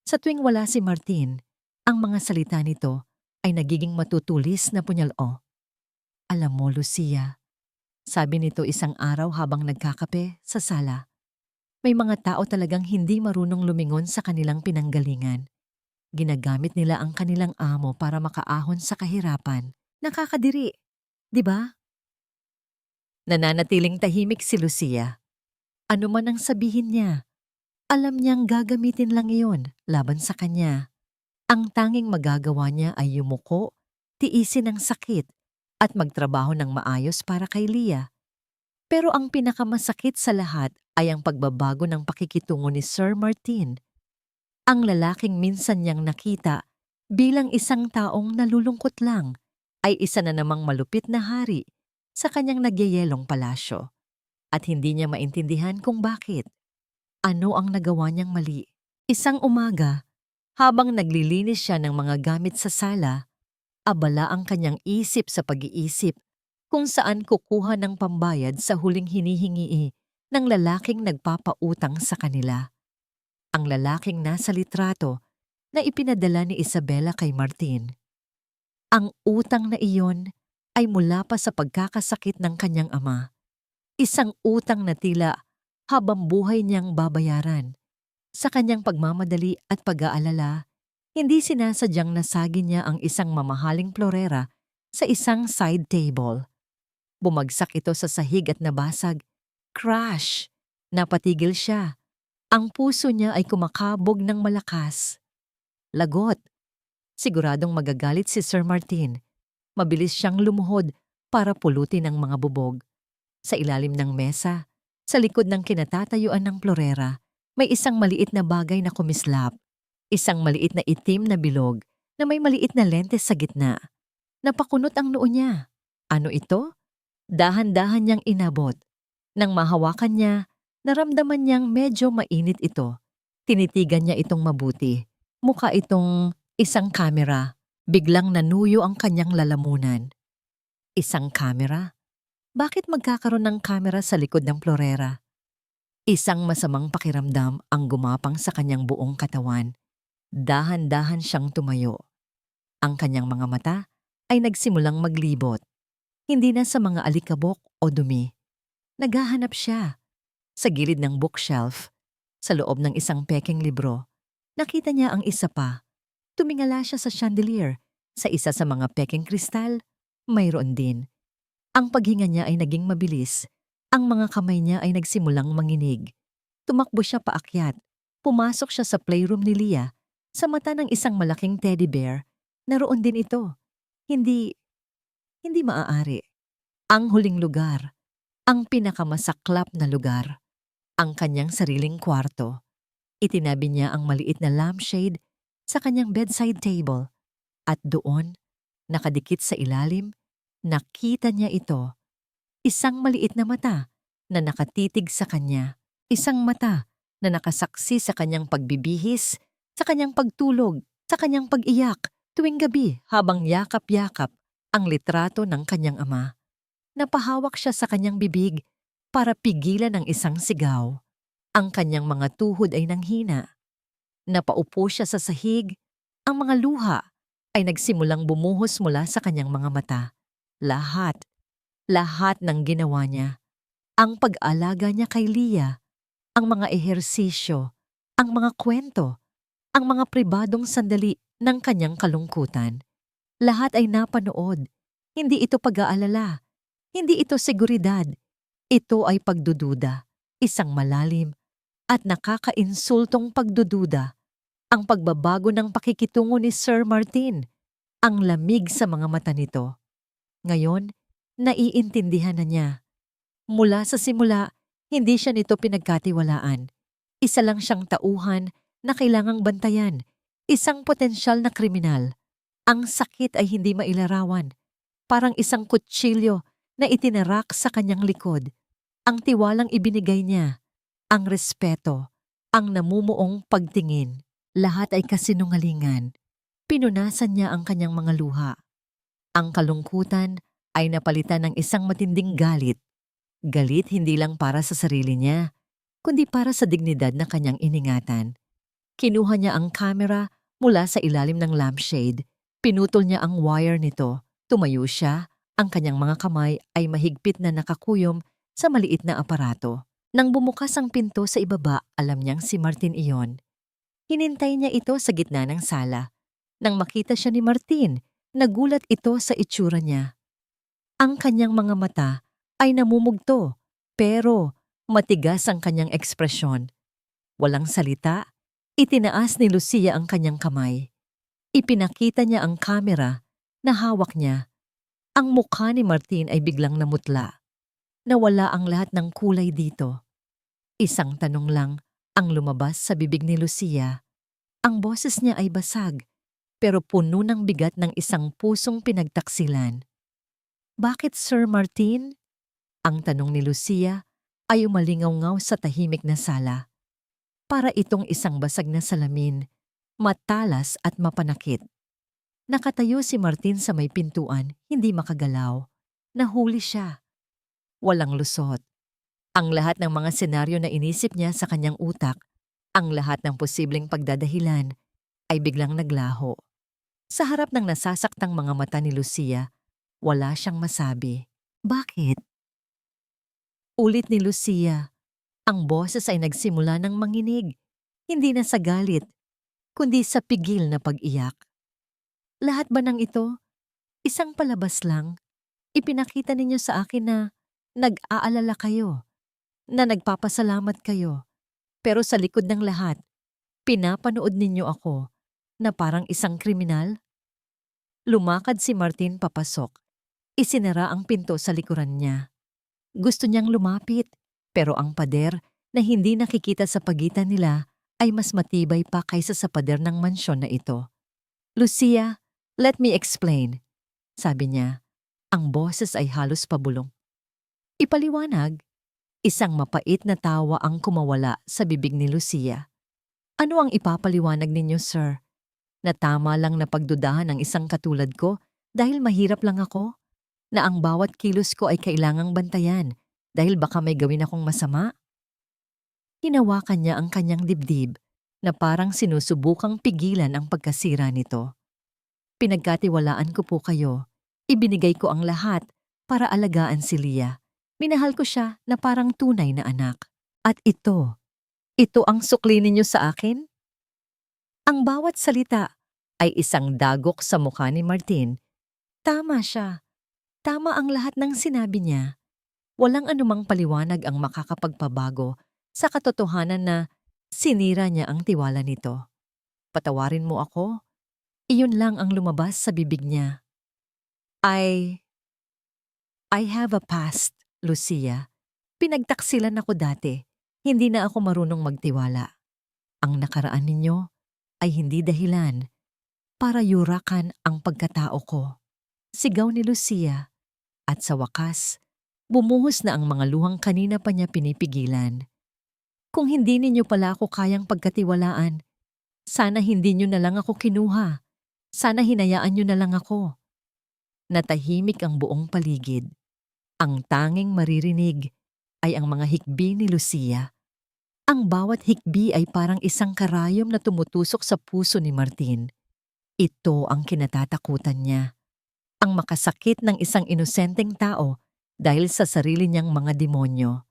Speaker 1: Sa tuwing wala si Martin, ang mga salita nito ay nagiging matutulis na punyal-o. Alam mo, Lucia, sabi nito isang araw habang nagkakape sa sala, may mga tao talagang hindi marunong lumingon sa kanilang pinanggalingan. Ginagamit nila ang kanilang amo para makaahon sa kahirapan. Nakakadiri, di ba? Nananatiling tahimik si Lucia. Ano man ang sabihin niya, alam niyang gagamitin lang iyon laban sa kanya. Ang tanging magagawa niya ay yumuko, tiisin ang sakit, at magtrabaho ng maayos para kay Leah. Pero ang pinakamasakit sa lahat ay ang pagbabago ng pakikitungo ni Sir Martin. Ang lalaking minsan niyang nakita bilang isang taong nalulungkot lang ay isa na namang malupit na hari sa kanyang nagyayelong palasyo. At hindi niya maintindihan kung bakit. Ano ang nagawa niyang mali? Isang umaga, habang naglilinis siya ng mga gamit sa sala, abala ang kanyang isip sa pag-iisip kung saan kukuha ng pambayad sa huling hinihingi ng lalaking nagpapautang sa kanila. Ang lalaking nasa litrato na ipinadala ni Isabela kay Martin. Ang utang na iyon ay mula pa sa pagkakasakit ng kanyang ama. Isang utang na tila habang buhay niyang babayaran. Sa kanyang pagmamadali at pag-aalala, hindi sinasadyang nasagi niya ang isang mamahaling florera sa isang side table. Bumagsak ito sa sahig at nabasag. Crash! Napatigil siya. Ang puso niya ay kumakabog ng malakas. Lagot. Siguradong magagalit si Sir Martin. Mabilis siyang lumuhod para pulutin ang mga bubog. Sa ilalim ng mesa, sa likod ng kinatatayuan ng florera, may isang maliit na bagay na kumislap. Isang maliit na itim na bilog na may maliit na lentes sa gitna. Napakunot ang noo niya. Ano ito? Dahan-dahan niyang inabot. Nang mahawakan niya, naramdaman niyang medyo mainit ito. Tinitigan niya itong mabuti. Mukha itong isang kamera. Biglang nanuyo ang kanyang lalamunan. Isang kamera? Bakit magkakaroon ng kamera sa likod ng florera? Isang masamang pakiramdam ang gumapang sa kanyang buong katawan. Dahan-dahan siyang tumayo. Ang kanyang mga mata ay nagsimulang maglibot. Hindi na sa mga alikabok o dumi. Naghahanap siya. Sa gilid ng bookshelf, sa loob ng isang pekeng libro, nakita niya ang isa pa. Tumingala siya sa chandelier. Sa isa sa mga pekeng kristal, mayroon din. Ang paghinga niya ay naging mabilis. Ang mga kamay niya ay nagsimulang manginig. Tumakbo siya paakyat. Pumasok siya sa playroom ni Leah. Sa mata ng isang malaking teddy bear, naroon din ito. Hindi maaari. Ang huling lugar. Ang pinakamasaklap na lugar. Ang kanyang sariling kwarto. Itinabi niya ang maliit na lampshade sa kanyang bedside table. At doon, nakadikit sa ilalim, nakita niya ito. Isang maliit na mata na nakatitig sa kanya. Isang mata na nakasaksi sa kanyang pagbibihis, sa kanyang pagtulog, sa kanyang pag-iyak tuwing gabi habang yakap-yakap ang litrato ng kanyang ama. Napahawak siya sa kanyang bibig para pigilan ang isang sigaw. Ang kanyang mga tuhod ay nanghina. Napaupo siya sa sahig. Ang mga luha ay nagsimulang bumuhos mula sa kanyang mga mata. Lahat ng ginawa niya. Ang pag-alaga niya kay Leah, ang mga ehersisyo, ang mga kwento, ang mga pribadong sandali ng kanyang kalungkutan. Lahat ay napanood. Hindi ito pag-aalala. Hindi ito seguridad. Ito ay pagdududa. Isang malalim at nakakainsultong pagdududa. Ang pagbabago ng pakikitungo ni Sir Martin. Ang lamig sa mga mata nito. Ngayon, naiintindihan na niya. Mula sa simula, hindi siya nito pinagkatiwalaan. Isa lang siyang tauhan na kailangang bantayan. Isang potensyal na kriminal. Ang sakit ay hindi mailarawan. Parang isang kutsilyo na itinarak sa kanyang likod. Ang tiwalang ibinigay niya. Ang respeto. Ang namumuong pagtingin. Lahat ay kasinungalingan. Pinunasan niya ang kanyang mga luha. Ang kalungkutan ay napalitan ng isang matinding galit. Galit hindi lang para sa sarili niya, kundi para sa dignidad na kanyang iningatan. Kinuha niya ang kamera mula sa ilalim ng lampshade. Pinutol niya ang wire nito. Tumayo siya. Ang kanyang mga kamay ay mahigpit na nakakuyom sa maliit na aparato. Nang bumukas ang pinto sa ibaba, alam niyang si Martin iyon. Hinintay niya ito sa gitna ng sala. Nang makita siya ni Martin, nagulat ito sa itsura niya. Ang kanyang mga mata ay namumugto, pero matigas ang kanyang ekspresyon. Walang salita, itinaas ni Lucia ang kanyang kamay. Ipinakita niya ang kamera na hawak niya. Ang mukha ni Martin ay biglang namutla. Nawala ang lahat ng kulay dito. Isang tanong lang ang lumabas sa bibig ni Lucia. Ang boses niya ay basag, pero puno ng bigat ng isang pusong pinagtaksilan. "Bakit, Sir Martin?" Ang tanong ni Lucia ay umalingaw-ngaw sa tahimik na sala. Para itong isang basag na salamin, matalas at mapanakit. Nakatayo si Martin sa may pintuan, hindi makagalaw. Nahuli siya. Walang lusot. Ang lahat ng mga senaryo na inisip niya sa kanyang utak, ang lahat ng posibleng pagdadahilan, ay biglang naglaho. Sa harap ng nasasaktang mga mata ni Lucia, wala siyang masabi. "Bakit?" Ulit ni Lucia. Ang boses ay nagsimula ng manginig, hindi na sa galit, kundi sa pigil na pag-iyak. "Lahat ba ng ito? Isang palabas lang? Ipinakita ninyo sa akin na nag-aalala kayo, na nagpapasalamat kayo, pero sa likod ng lahat, pinapanood ninyo ako na parang isang kriminal?" Lumakad si Martin papasok. Isinara ang pinto sa likuran niya. Gusto niyang lumapit, pero ang pader na hindi nakikita sa pagitan nila ay mas matibay pa kaysa sa pader ng mansyon na ito. "Lucia, let me explain," sabi niya. Ang boses ay halos pabulong. "Ipaliwanag." Isang mapait na tawa ang kumawala sa bibig ni Lucia. "Ano ang ipapaliwanag ninyo, sir? Na tama lang na pagdudahan ng isang katulad ko dahil mahirap lang ako? Na ang bawat kilos ko ay kailangang bantayan dahil baka may gawin akong masama?" Hinawakan niya ang kanyang dibdib na parang sinusubukang pigilan ang pagkasira nito. "Pinagkatiwalaan ko po kayo. Ibinigay ko ang lahat para alagaan si Leah. Minahal ko siya na parang tunay na anak. At ito ang sukli ninyo sa akin?" Ang bawat salita ay isang dagok sa mukha ni Martin. Tama siya. Tama ang lahat ng sinabi niya. Walang anumang paliwanag ang makakapagpabago sa katotohanan na sinira niya ang tiwala nito. "Patawarin mo ako?" Iyon lang ang lumabas sa bibig niya. I have a past, Lucia. Pinagtaksilan ako dati. Hindi na ako marunong magtiwala. Ang nakaraan ninyo ay hindi dahilan para yurakan ang pagkatao ko. Sigaw ni Lucia. At sa wakas, bumuhos na ang mga luhang kanina pa niya pinipigilan. "Kung hindi ninyo pala ako kayang pagkatiwalaan, sana hindi nyo na lang ako kinuha. Sana hinayaan nyo na lang ako." Natahimik ang buong paligid. Ang tanging maririnig ay ang mga hikbi ni Lucia. Ang bawat hikbi ay parang isang karayom na tumutusok sa puso ni Martin. Ito ang kinatatakutan niya. Ang makasakit ng isang inosenteng tao dahil sa sarili niyang mga demonyo.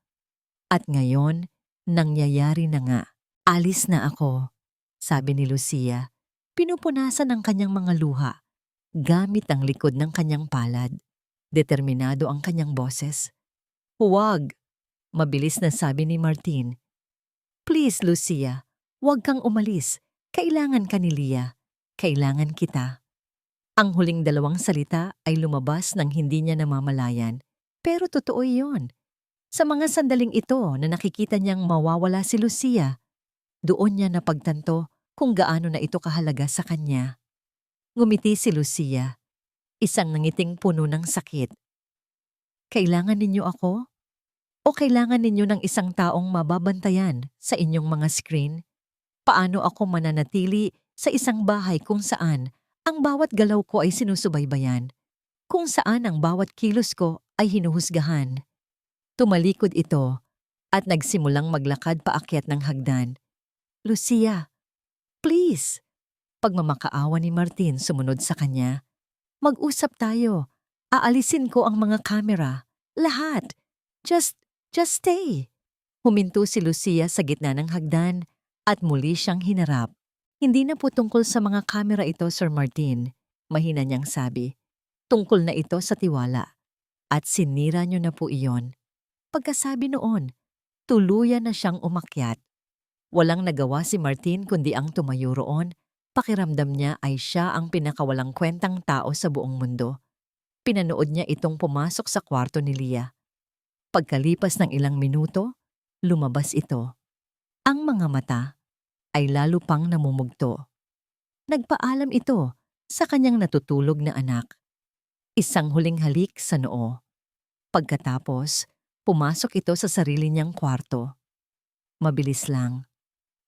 Speaker 1: At ngayon, nangyayari na nga. "Alis na ako," sabi ni Lucia. Pinupunasan ang kanyang mga luha gamit ang likod ng kanyang palad. Determinado ang kanyang boses. "Huwag," mabilis na sabi ni Martin. "Please, Lucia, huwag kang umalis. Kailangan ka ni Leah. Kailangan kita." Ang huling dalawang salita ay lumabas nang hindi niya namamalayan. Pero totoo iyon. Sa mga sandaling ito na nakikita niyang mawawala si Lucia, doon niya napagtanto kung gaano na ito kahalaga sa kanya. Ngumiti si Lucia, isang nangiting puno ng sakit. "Kailangan ninyo ako? O kailangan ninyo ng isang taong mababantayan sa inyong mga screen? Paano ako mananatili sa isang bahay kung saan Ang bawat galaw ko ay sinusubaybayan, kung saan ang bawat kilos ko ay hinuhusgahan. Tumalikod ito at nagsimulang maglakad paakyat ng hagdan. Lucia, please! Pagmamakaawa ni Martin sumunod sa kanya. Mag-usap tayo. Aalisin ko ang mga kamera. Lahat. Just, just stay. Huminto si Lucia sa gitna ng hagdan at muli siyang hinarap. Hindi na po tungkol sa mga kamera ito, Sir Martin. Mahina niyang sabi. Tungkol na ito sa tiwala. At sinira niyo na po iyon. Pagkasabi noon, tuluyan na siyang umakyat. Walang nagawa si Martin kundi ang tumayo roon. Pakiramdam niya ay siya ang pinakawalang kwentang tao sa buong mundo. Pinanood niya itong pumasok sa kwarto ni Leah. Pagkalipas ng ilang minuto, lumabas ito. Ang mga mata ay lalo pang namumugto. Nagpaalam ito sa kanyang natutulog na anak. Isang huling halik sa noo. Pagkatapos, pumasok ito sa sarili niyang kwarto. Mabilis lang.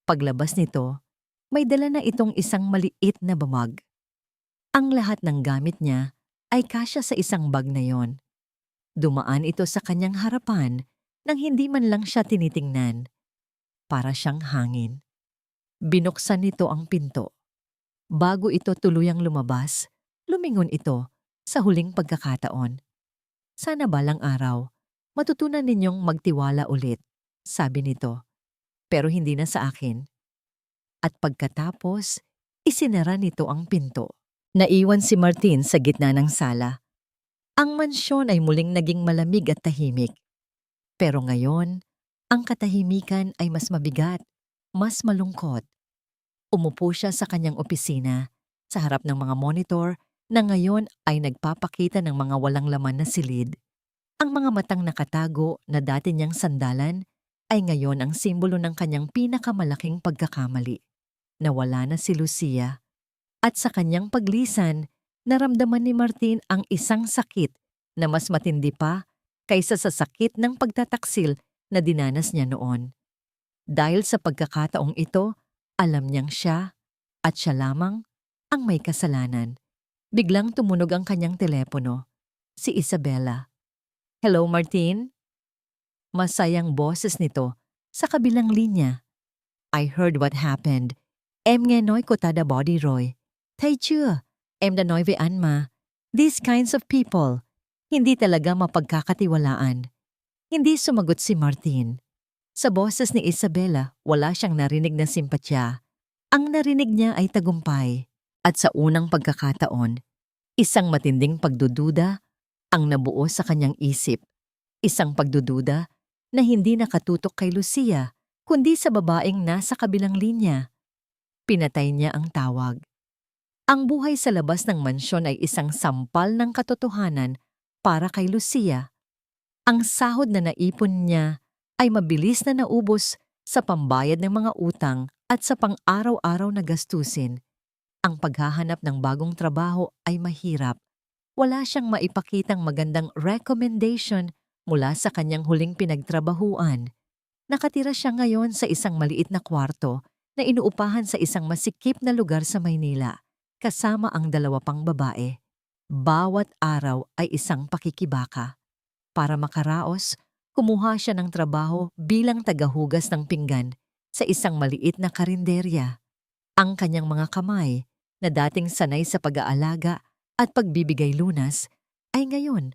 Speaker 1: Paglabas nito, may dala na itong isang maliit na bamag. Ang lahat ng gamit niya ay kasya sa isang bag na yon. Dumaan ito sa kanyang harapan nang hindi man lang siya tinitingnan. Para siyang hangin. Binuksan nito ang pinto. Bago ito tuluyang lumabas, lumingon ito sa huling pagkakataon. Sana balang araw, matutunan ninyong magtiwala ulit, sabi nito. Pero hindi na sa akin. At pagkatapos, isinara nito ang pinto. Naiwan si Martin sa gitna ng sala. Ang mansyon ay muling naging malamig at tahimik. Pero ngayon, ang katahimikan ay mas mabigat, mas malungkot. Umupo siya sa kanyang opisina, sa harap ng mga monitor na ngayon ay nagpapakita ng mga walang laman na silid. Ang mga matang nakatago na dati niyang sandalan ay ngayon ang simbolo ng kanyang pinakamalaking pagkakamali. Nawala na si Lucia. At sa kanyang paglisan, naramdaman ni Martin ang isang sakit na mas matindi pa kaysa sa sakit ng pagtataksil na dinanas niya noon. Dahil sa pagkakataong ito, alam niyang siya at siya lamang ang may kasalanan. Biglang tumunog ang kanyang telepono. Si Isabella. Hello, Martin? Masayang boses nito sa kabilang linya. I heard what happened. Em nghe nói cô ta đã bỏ đi rồi. Thấy chưa? Em đã nói với anh mà. These kinds of people, hindi talaga mapagkakatiwalaan. Hindi sumagot si Martin. Sa boses ni Isabella, wala siyang narinig na simpatya. Ang narinig niya ay tagumpay. At sa unang pagkakataon, isang matinding pagdududa ang nabuo sa kanyang isip. Isang pagdududa na hindi nakatutok kay Lucia, kundi sa babaeng nasa kabilang linya. Pinatay niya ang tawag. Ang buhay sa labas ng mansyon ay isang sampal ng katotohanan para kay Lucia. Ang sahod na naipon niya ay mabilis na naubos sa pambayad ng mga utang at sa pang-araw-araw na gastusin. Ang paghahanap ng bagong trabaho ay mahirap. Wala siyang maipakitang magandang recommendation mula sa kanyang huling pinagtrabahuan. Nakatira siya ngayon sa isang maliit na kwarto na inuupahan sa isang masikip na lugar sa Maynila, kasama ang 2 pang babae. Bawat araw ay isang pakikibaka. Para makaraos, kumuha siya ng trabaho bilang tagahugas ng pinggan sa isang maliit na karinderya. Ang kanyang mga kamay, na dating sanay sa pag-aalaga at pagbibigay lunas, ay ngayon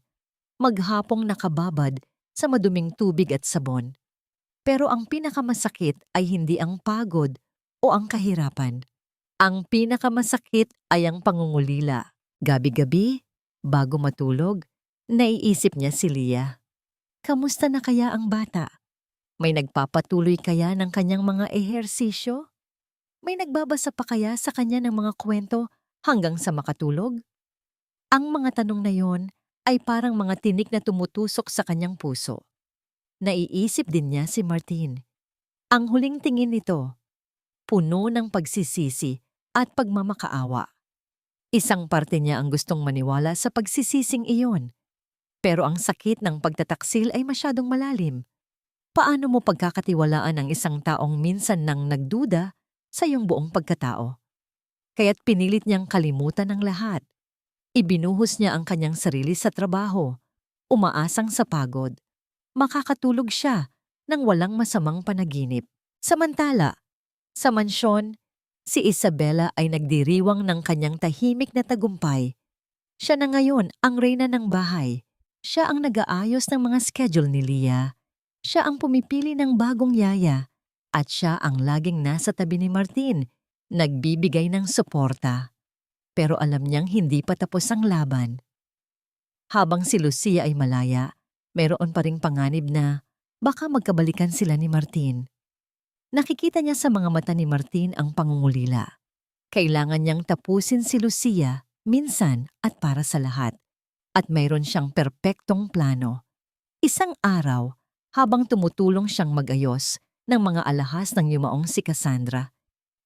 Speaker 1: maghapong nakababad sa maduming tubig at sabon. Pero ang pinakamasakit ay hindi ang pagod o ang kahirapan. Ang pinakamasakit ay ang pangungulila. Gabi-gabi, bago matulog, naiisip niya si Leah. Kamusta na kaya ang bata? May nagpapatuloy kaya ng kanyang mga ehersisyo? May nagbabasa pa kaya sa kanya ng mga kwento hanggang sa makatulog? Ang mga tanong na yon ay parang mga tinik na tumutusok sa kanyang puso. Naiisip din niya si Martin. Ang huling tingin nito, puno ng pagsisisi at pagmamakaawa. Isang parte niya ang gustong maniwala sa pagsisising iyon. Pero ang sakit ng pagtataksil ay masyadong malalim. Paano mo pagkakatiwalaan ang isang taong minsan nang nagduda sa iyong buong pagkatao? kaya't pinilit niyang kalimutan ang lahat. Ibinuhos niya ang kanyang sarili sa trabaho, umaasang sa pagod. Makakatulog siya nang walang masamang panaginip. Samantala, sa mansyon, si Isabela ay nagdiriwang ng kanyang tahimik na tagumpay. Siya na ngayon ang reyna ng bahay. Siya ang nag-aayos ng mga schedule ni Leah. Siya ang pumipili ng bagong yaya. At siya ang laging nasa tabi ni Martin, nagbibigay ng suporta. Pero alam niyang hindi pa tapos ang laban. Habang si Lucia ay malaya, mayroon pa ring panganib na baka magkabalikan sila ni Martin. Nakikita niya sa mga mata ni Martin ang pangungulila. Kailangan niyang tapusin si Lucia minsan at para sa lahat. At mayroon siyang perpektong plano. Isang araw, habang tumutulong siyang mag-ayos ng mga alahas ng yumaong si Cassandra,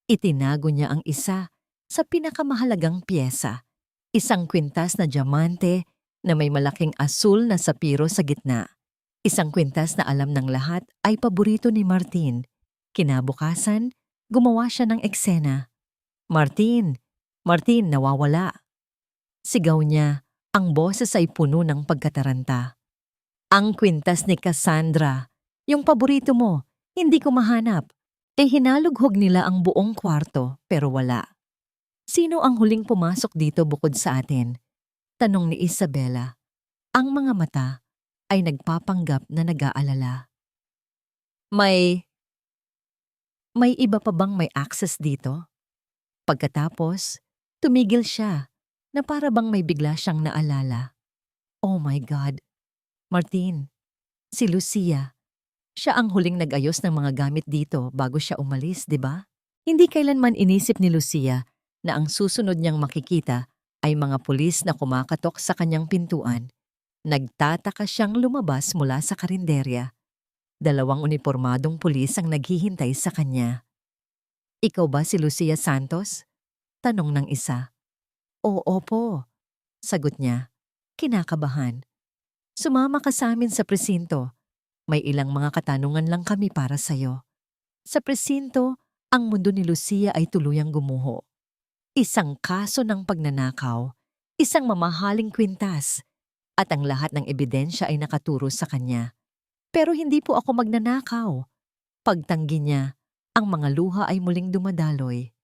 Speaker 1: itinago niya ang isa sa pinakamahalagang piyesa, isang kwintas na diamante na may malaking asul na sapiro sa gitna. Isang kwintas na alam ng lahat ay paborito ni Martin. Kinabukasan, gumawa siya ng eksena. "Martin! Martin, nawawala!" Sigaw niya, ang boses ay puno ng pagkataranta. "Ang kwintas ni Cassandra, yung paborito mo, hindi ko mahanap." Hinalughog nila ang buong kwarto pero wala. "Sino ang huling pumasok dito bukod sa atin?" tanong ni Isabela. Ang mga mata ay nagpapanggap na nag-aalala. May iba pa bang may access dito? Pagkatapos, tumigil siya na para bang may bigla siyang naalala. Oh my God! Martin, si Lucia. Siya ang huling nag-ayos ng mga gamit dito bago siya umalis, di ba? Hindi kailanman inisip ni Lucia na ang susunod niyang makikita ay mga pulis na kumakatok sa kanyang pintuan. Nagtataka siyang lumabas mula sa karinderya. 2 unipormadong pulis ang naghihintay sa kanya. "Ikaw ba si Lucia Santos?" tanong ng isa. "Oo po," sagot niya, kinakabahan. "Sumama ka sa amin sa presinto. May ilang mga katanungan lang kami para sa'yo." Sa presinto, ang mundo ni Lucia ay tuluyang gumuho. Isang kaso ng pagnanakaw, isang mamahaling kwintas, at ang lahat ng ebidensya ay nakaturo sa kanya. "Pero hindi po ako magnanakaw." Pagtanggi niya, ang mga luha ay muling dumadaloy.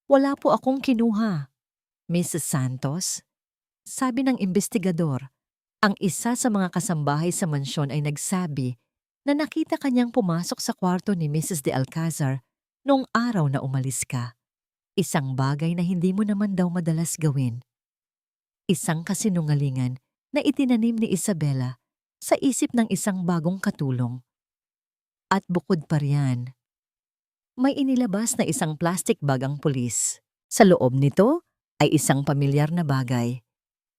Speaker 1: "Wala po akong kinuha." "Mrs. Santos?" sabi ng investigador. Ang isa sa mga kasambahay sa mansyon ay nagsabi na nakita kanyang pumasok sa kwarto ni Mrs. de Alcazar noong araw na umalis ka. Isang bagay na hindi mo naman daw madalas gawin. Isang kasinungalingan na itinanim ni Isabela sa isip ng isang bagong katulong. At bukod pa riyan, may inilabas na isang plastic bag ang pulis. Sa loob nito ay isang pamilyar na bagay.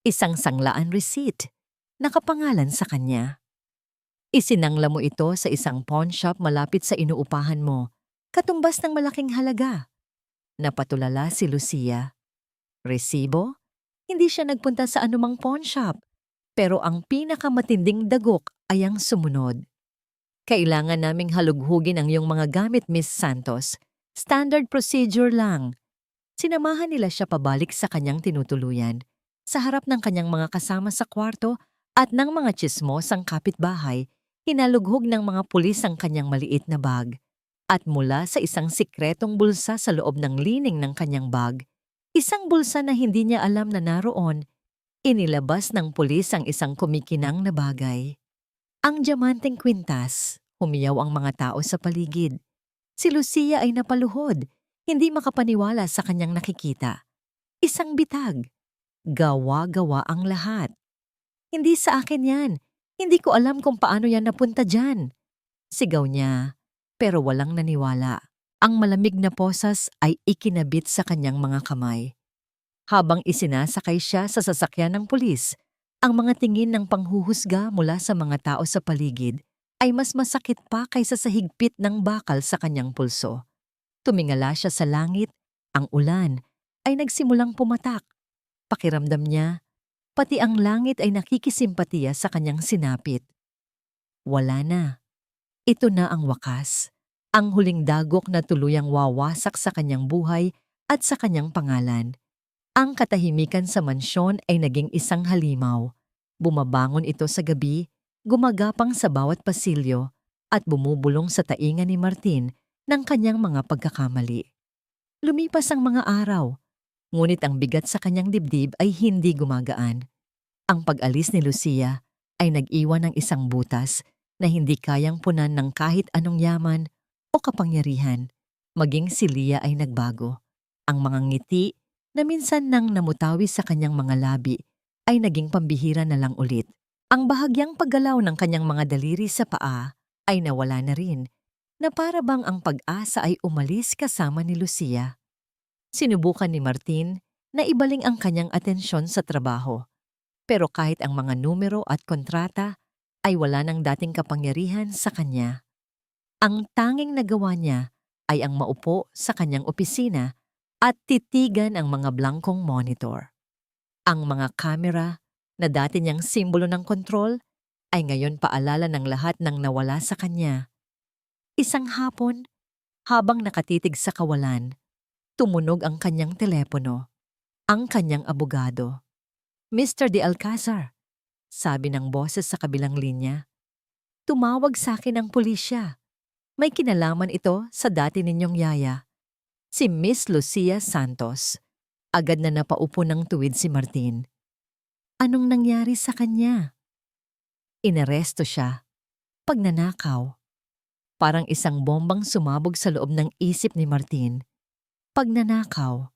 Speaker 1: Isang sanglaan receipt, nakapangalan sa kanya. Isinangla mo ito sa isang pawn shop malapit sa inuupahan mo, katumbas ng malaking halaga. Napatulala si Lucia. Resibo? Hindi siya nagpunta sa anumang pawn shop. Pero ang pinakamatinding dagok ay ang sumunod. "Kailangan naming halughugin ang iyong mga gamit, Miss Santos. Standard procedure lang." Sinamahan nila siya pabalik sa kanyang tinutuluyan, sa harap ng kanyang mga kasama sa kwarto at ng mga tsismosang kapitbahay. Hinalughog ng mga pulis ang kanyang maliit na bag. At mula sa isang sikretong bulsa sa loob ng lining ng kanyang bag, isang bulsa na hindi niya alam na naroon, inilabas ng pulis ang isang kumikinang na bagay. Ang diamanteng kwintas. Humiyaw ang mga tao sa paligid. Si Lucia ay napaluhod, hindi makapaniwala sa kanyang nakikita. Isang bitag. Gawa-gawa ang lahat. "Hindi sa akin yan. Hindi ko alam kung paano yan napunta dyan." Sigaw niya, pero walang naniwala. Ang malamig na posas ay ikinabit sa kanyang mga kamay. Habang isinasakay siya sa sasakyan ng pulis, ang mga tingin ng panghuhusga mula sa mga tao sa paligid ay mas masakit pa kaysa sa higpit ng bakal sa kanyang pulso. Tumingala siya sa langit, ang ulan ay nagsimulang pumatak. Pakiramdam niya, pati ang langit ay nakikisimpatiya sa kanyang sinapit. Wala na. Ito na ang wakas. Ang huling dagok na tuluyang wawasak sa kanyang buhay at sa kanyang pangalan. Ang katahimikan sa mansyon ay naging isang halimaw. Bumabangon ito sa gabi, gumagapang sa bawat pasilyo, at bumubulong sa taingan ni Martin ng kanyang mga pagkakamali. Lumipas ang mga araw, ngunit ang bigat sa kanyang dibdib ay hindi gumagaan. Ang pag-alis ni Lucia ay nag-iwan ng isang butas na hindi kayang punan ng kahit anong yaman o kapangyarihan. Maging si Lia ay nagbago. Ang mga ngiti na minsan nang namutawi sa kanyang mga labi ay naging pambihira na lang ulit. Ang bahagyang paggalaw ng kanyang mga daliri sa paa ay nawala na rin, na para bang ang pag-asa ay umalis kasama ni Lucia. Sinubukan ni Martin na ibaling ang kanyang atensyon sa trabaho. Pero kahit ang mga numero at kontrata ay wala ng dating kapangyarihan sa kanya. Ang tanging nagawa niya ay ang maupo sa kanyang opisina at titigan ang mga blankong monitor. Ang mga kamera na dati niyang simbolo ng kontrol ay ngayon paalala ng lahat ng nawala sa kanya. Isang hapon, habang nakatitig sa kawalan, tumunog ang kanyang telepono. Ang kanyang abogado. "Mr. De Alcázar," sabi ng boses sa kabilang linya. "Tumawag sa akin ang pulisya. May kinalaman ito sa dati ninyong yaya, si Miss Lucia Santos." Agad na napaupo ng tuwid si Martin. Anong nangyari sa kanya? Inaresto siya. Pagnanakaw. Parang isang bombang sumabog sa loob ng isip ni Martin. Pagnanakaw.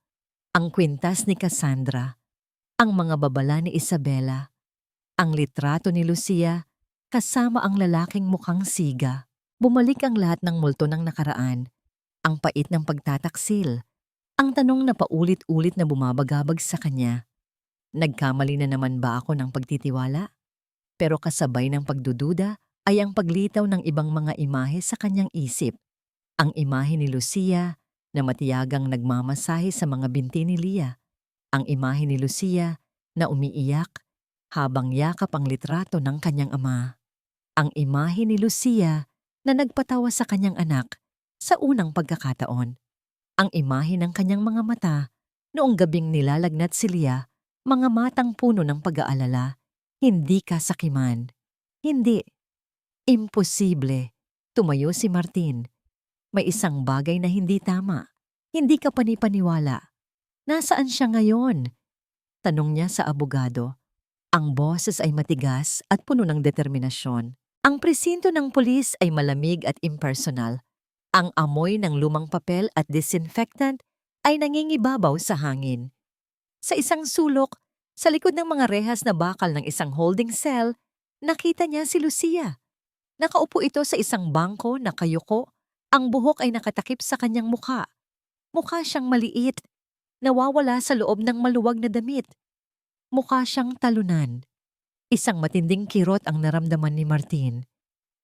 Speaker 1: Ang kwintas ni Cassandra. Ang mga babala ni Isabela. Ang litrato ni Lucia kasama ang lalaking mukhang siga. Bumalik ang lahat ng multo ng nakaraan. Ang pait ng pagtataksil. Ang tanong na paulit-ulit na bumabagabag sa kanya. Nagkamali na naman ba ako ng pagtitiwala? Pero kasabay ng pagdududa ay ang paglitaw ng ibang mga imahe sa kanyang isip. Ang imahe ni Lucia na matiyagang nagmamasahe sa mga binti ni Lia. Ang imahe ni Lucia na umiiyak habang yakap ang litrato ng kanyang ama. Ang imahe ni Lucia na nagpatawa sa kanyang anak sa unang pagkakataon. Ang imahe ng kanyang mga mata noong gabing nilalagnat si Lia, mga matang puno ng pag-aalala. Hindi kasakiman. Hindi. Imposible. Tumayo si Martin. May isang bagay na hindi tama. Hindi ka panipaniwala. Nasaan siya ngayon? Tanong niya sa abogado. Ang boses ay matigas at puno ng determinasyon. Ang presinto ng pulis ay malamig at impersonal. Ang amoy ng lumang papel at disinfectant ay nangingibabaw sa hangin. Sa isang sulok, sa likod ng mga rehas na bakal ng isang holding cell, nakita niya si Lucia. Nakaupo ito sa isang bangko na kayuko, ang buhok ay nakatakip sa kanyang mukha. Mukha siyang maliit, nawawala sa loob ng maluwag na damit. Mukha siyang talunan. Isang matinding kirot ang naramdaman ni Martin.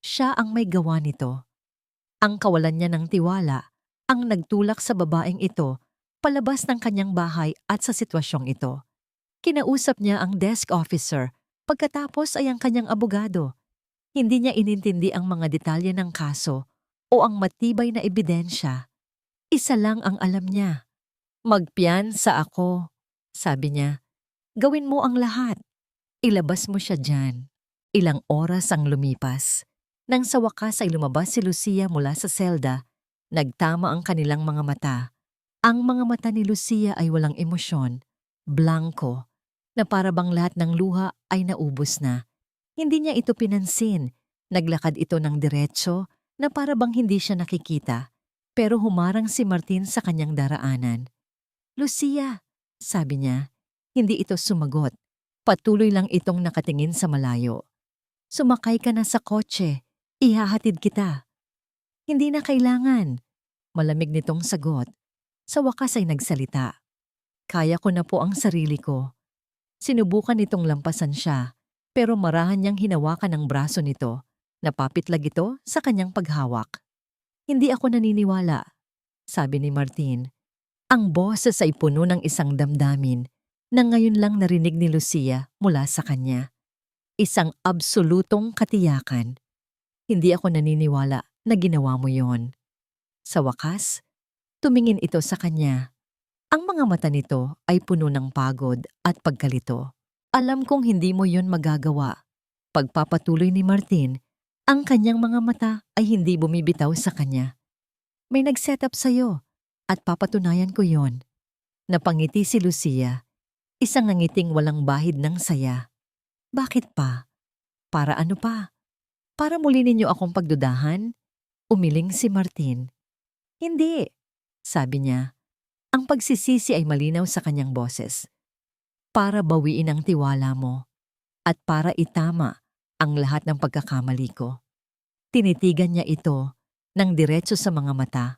Speaker 1: Siya ang may gawa nito. Ang kawalan niya ng tiwala ang nagtulak sa babaeng ito palabas ng kanyang bahay at sa sitwasyong ito. Kinausap niya ang desk officer, pagkatapos ay ang kanyang abogado. Hindi niya inintindi ang mga detalye ng kaso o ang matibay na ebidensya. Isa lang ang alam niya. "Magpiyansa ako," sabi niya. "Gawin mo ang lahat. Ilabas mo siya dyan." Ilang oras ang lumipas. Nang sa wakas ay lumabas si Lucia mula sa selda, nagtama ang kanilang mga mata. Ang mga mata ni Lucia ay walang emosyon, blanko, na para bang lahat ng luha ay naubos na. Hindi niya ito pinansin. Naglakad ito ng diretso na para bang hindi siya nakikita. Pero humarang si Martin sa kanyang daraanan. "Lucia," sabi niya. Hindi ito sumagot. Patuloy lang itong nakatingin sa malayo. "Sumakay ka na sa kotse. Ihahatid kita." "Hindi na kailangan." Malamig nitong sagot. Sa wakas ay nagsalita. "Kaya ko na po ang sarili ko." Sinubukan nitong lampasan siya, pero marahan niyang hinawakan ang braso nito. Napapitlag ito sa kanyang paghawak. "Hindi ako naniniwala," sabi ni Martin. Ang boses ay puno ng isang damdamin na ngayon lang narinig ni Lucia mula sa kanya. Isang absolutong katiyakan. "Hindi ako naniniwala na ginawa mo yon." Sa wakas, tumingin ito sa kanya. Ang mga mata nito ay puno ng pagod at pagkalito. Alam kong hindi mo yun magagawa. Pagpapatuloy ni Martin, ang kanyang mga mata ay hindi bumibitaw sa kanya. May nag-set up sa'yo at papatunayan ko yon. Napangiti si Lucia, isang nangiting walang bahid ng saya. Bakit pa? Para ano pa? Para muli ninyo akong pagdudahan? Umiling si Martin. Hindi, sabi niya. Ang pagsisisi ay malinaw sa kanyang boses. Para bawiin ang tiwala mo at para itama ang lahat ng pagkakamali ko. Tinitigan niya ito ng diretso sa mga mata.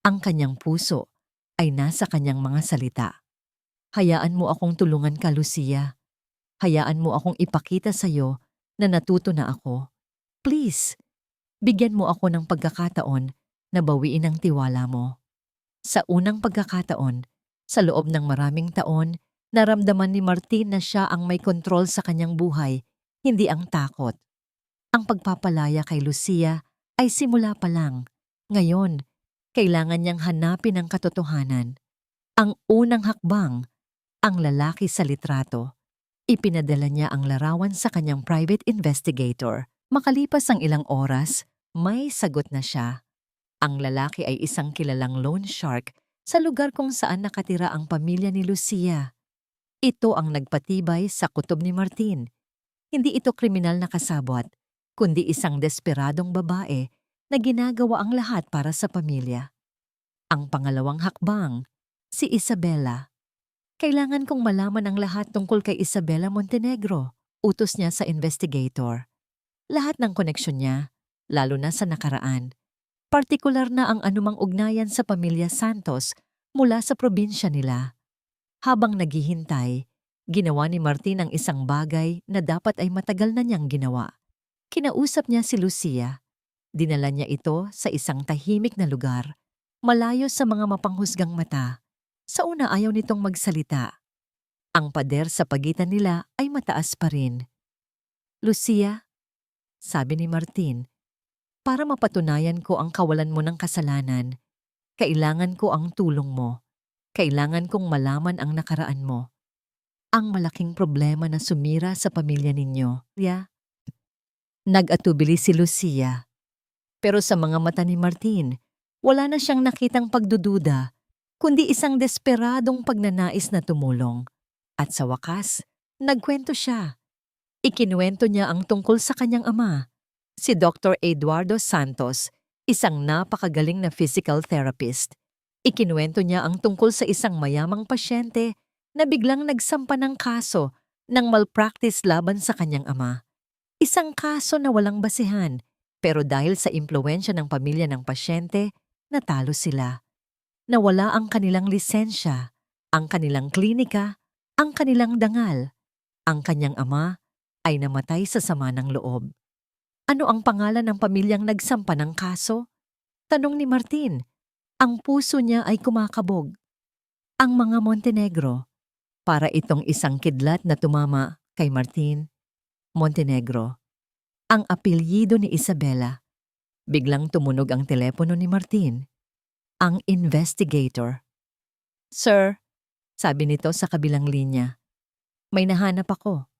Speaker 1: Ang kanyang puso ay nasa kanyang mga salita. Hayaan mo akong tulungan ka, Lucia. Hayaan mo akong ipakita sa iyo na natuto na ako. Please, bigyan mo ako ng pagkakataon na bawiin ang tiwala mo. Sa unang pagkakataon, sa loob ng maraming taon, naramdaman ni Martin na siya ang may kontrol sa kanyang buhay, hindi ang takot. Ang pagpapalaya kay Lucia ay simula pa lang. Ngayon, kailangan niyang hanapin ang katotohanan. Ang unang hakbang, ang lalaki sa litrato. Ipinadala niya ang larawan sa kanyang private investigator. Makalipas ang ilang oras, may sagot na siya. Ang lalaki ay isang kilalang loan shark sa lugar kung saan nakatira ang pamilya ni Lucia. Ito ang nagpatibay sa kutob ni Martin. Hindi ito kriminal na kasabwat, kundi isang desperadong babae na ginagawa ang lahat para sa pamilya. Ang pangalawang hakbang, si Isabela. Kailangan kong malaman ang lahat tungkol kay Isabela Montenegro, utos niya sa investigator. Lahat ng koneksyon niya, lalo na sa nakaraan. Partikular na ang anumang ugnayan sa pamilya Santos mula sa probinsya nila. Habang naghihintay, ginawa ni Martin ang isang bagay na dapat ay matagal na niyang ginawa. Kinausap niya si Lucia. Dinala niya ito sa isang tahimik na lugar, malayo sa mga mapanghusgang mata. Sa una ayaw nitong magsalita. Ang pader sa pagitan nila ay mataas pa rin. Lucia, sabi ni Martin, para mapatunayan ko ang kawalan mo ng kasalanan, kailangan ko ang tulong mo. Kailangan kong malaman ang nakaraan mo. Ang malaking problema na sumira sa pamilya ninyo. Nag-atubili si Lucia. Pero sa mga mata ni Martin, wala na siyang nakitang pagdududa, kundi isang desperadong pagnanais na tumulong. At sa wakas, nagkwento siya. Ikinuwento niya ang tungkol sa kanyang ama, si Dr. Eduardo Santos, isang napakagaling na physical therapist. Ikinuwento niya ang tungkol sa isang mayamang pasyente na biglang nagsampa ng kaso ng malpractice laban sa kanyang ama. Isang kaso na walang basihan, pero dahil sa impluwensya ng pamilya ng pasyente, natalo sila. Nawala ang kanilang lisensya, ang kanilang klinika, ang kanilang dangal. Ang kanyang ama ay namatay sa sama ng loob. Ano ang pangalan ng pamilyang nagsampa ng kaso? Tanong ni Martin. Ang puso niya ay kumakabog. Ang mga Montenegro. Para itong isang kidlat na tumama kay Martin. Montenegro. Ang apelyido ni Isabela. Biglang tumunog ang telepono ni Martin. Ang investigator. Sir, sabi nito sa kabilang linya, may nahanap ako.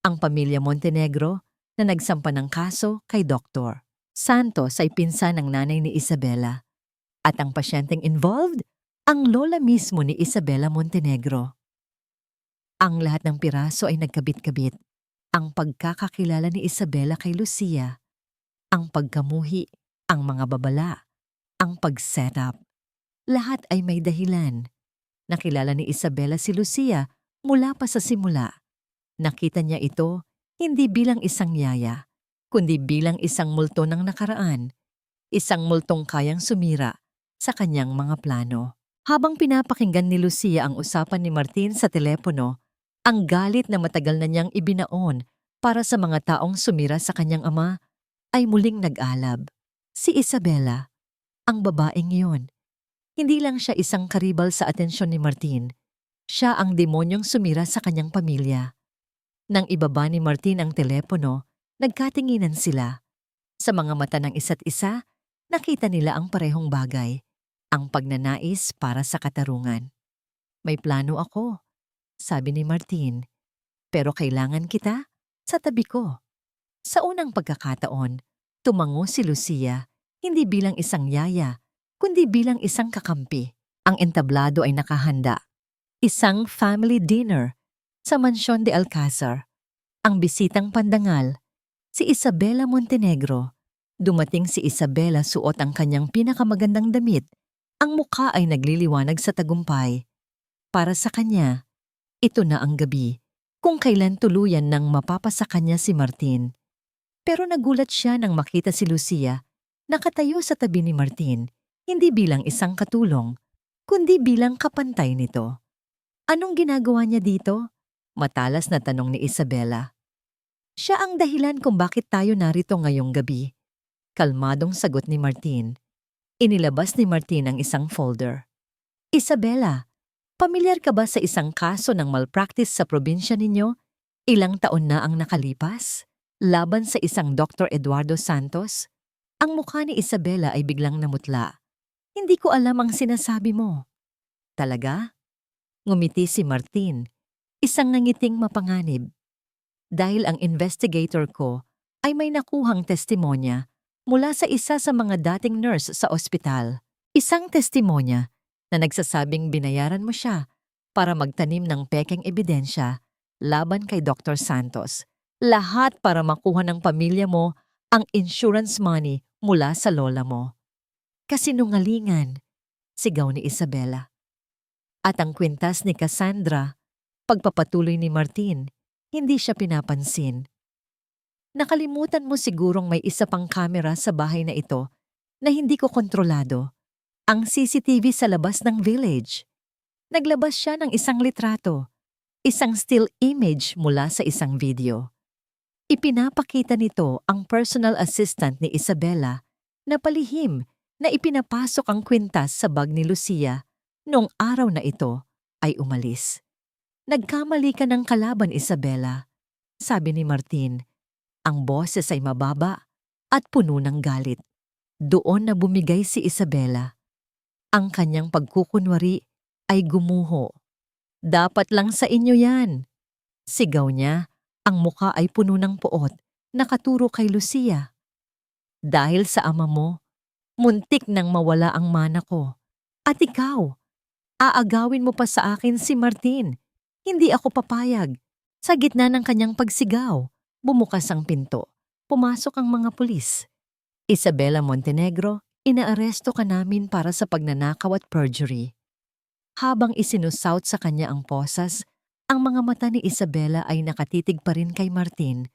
Speaker 1: Ang pamilya Montenegro na nagsampa ng kaso kay Dr. Santos ay pinsan ng nanay ni Isabela. At ang pasyenteng involved, ang lola mismo ni Isabela Montenegro. Ang lahat ng piraso ay nagkabit-kabit. Ang pagkakakilala ni Isabela kay Lucia, ang pagkamuhi, ang mga babala, ang pag-setup. Lahat ay may dahilan. Nakilala ni Isabela si Lucia mula pa sa simula. Nakita niya ito hindi bilang isang yaya, kundi bilang isang multo ng nakaraan, isang multong kayang sumira sa kanyang mga plano. Habang pinapakinggan ni Lucia ang usapan ni Martin sa telepono, ang galit na matagal na niyang ibinaon para sa mga taong sumira sa kanyang ama ay muling nag-alab. Si Isabela, ang babaeng iyon. Hindi lang siya isang karibal sa atensyon ni Martin, siya ang demonyong sumira sa kanyang pamilya. Nang ibaba ni Martin ang telepono, nagkatinginan sila. Sa mga mata ng isa't isa, nakita nila ang parehong bagay, ang pagnanais para sa katarungan. May plano ako, sabi ni Martin. Pero kailangan kita sa tabi ko. Sa unang pagkakataon, tumango si Lucia, hindi bilang isang yaya, kundi bilang isang kakampi. Ang entablado ay nakahanda. Isang family dinner sa Mansyon de Alcázar. Ang bisitang pandangal, si Isabela Montenegro. Dumating si Isabela suot ang kanyang pinakamagandang damit. Ang mukha ay nagliliwanag sa tagumpay. Para sa kanya, ito na ang gabi kung kailan tuluyan nang mapapasa kanya si Martin. Pero nagulat siya nang makita si Lucia nakatayo sa tabi ni Martin, hindi bilang isang katulong, kundi bilang kapantay nito. Anong ginagawa niya dito? Matalas na tanong ni Isabela. Siya ang dahilan kung bakit tayo narito ngayong gabi. Kalmadong sagot ni Martin. Inilabas ni Martin ang isang folder. Isabela, pamilyar ka ba sa isang kaso ng malpractice sa probinsya ninyo? Ilang taon na ang nakalipas? Laban sa isang Dr. Eduardo Santos? Ang mukha ni Isabela ay biglang namutla. Hindi ko alam ang sinasabi mo. Talaga? Ngumiti si Martin, isang nangiting mapanganib. Dahil ang investigator ko ay may nakuhang testimonya mula sa isa sa mga dating nurse sa ospital. Isang testimonya na nagsasabing binayaran mo siya para magtanim ng pekeng ebidensya laban kay Dr. Santos. Lahat para makuha ng pamilya mo ang insurance money mula sa lola mo. Kasinungalingan, sigaw ni Isabela. At ang kwintas ni Cassandra, pagpapatuloy ni Martin, hindi siya pinapansin. Nakalimutan mo sigurong may isa pang kamera sa bahay na ito na hindi ko kontrolado. Ang CCTV sa labas ng village. Naglabas siya ng isang litrato, isang still image mula sa isang video. Ipinapakita nito ang personal assistant ni Isabela na palihim na ipinapasok ang kwintas sa bag ni Lucia noong araw na ito ay umalis. Nagkamali ka ng kalaban, Isabela, sabi ni Martin. Ang boses ay mababa at puno ng galit. Doon na bumigay si Isabela. Ang kanyang pagkukunwari ay gumuho. Dapat lang sa inyo yan. Sigaw niya, ang mukha ay puno ng poot, nakaturo kay Lucia. Dahil sa ama mo, muntik nang mawala ang mana ko. At ikaw, aagawin mo pa sa akin si Martin. Hindi ako papayag. Sa gitna ng kanyang pagsigaw, bumukas ang pinto. Pumasok ang mga pulis. Isabela Montenegro, inaaresto ka namin para sa pagnanakaw at perjury. Habang isinusaut sa kanya ang posas, ang mga mata ni Isabela ay nakatitig pa rin kay Martin,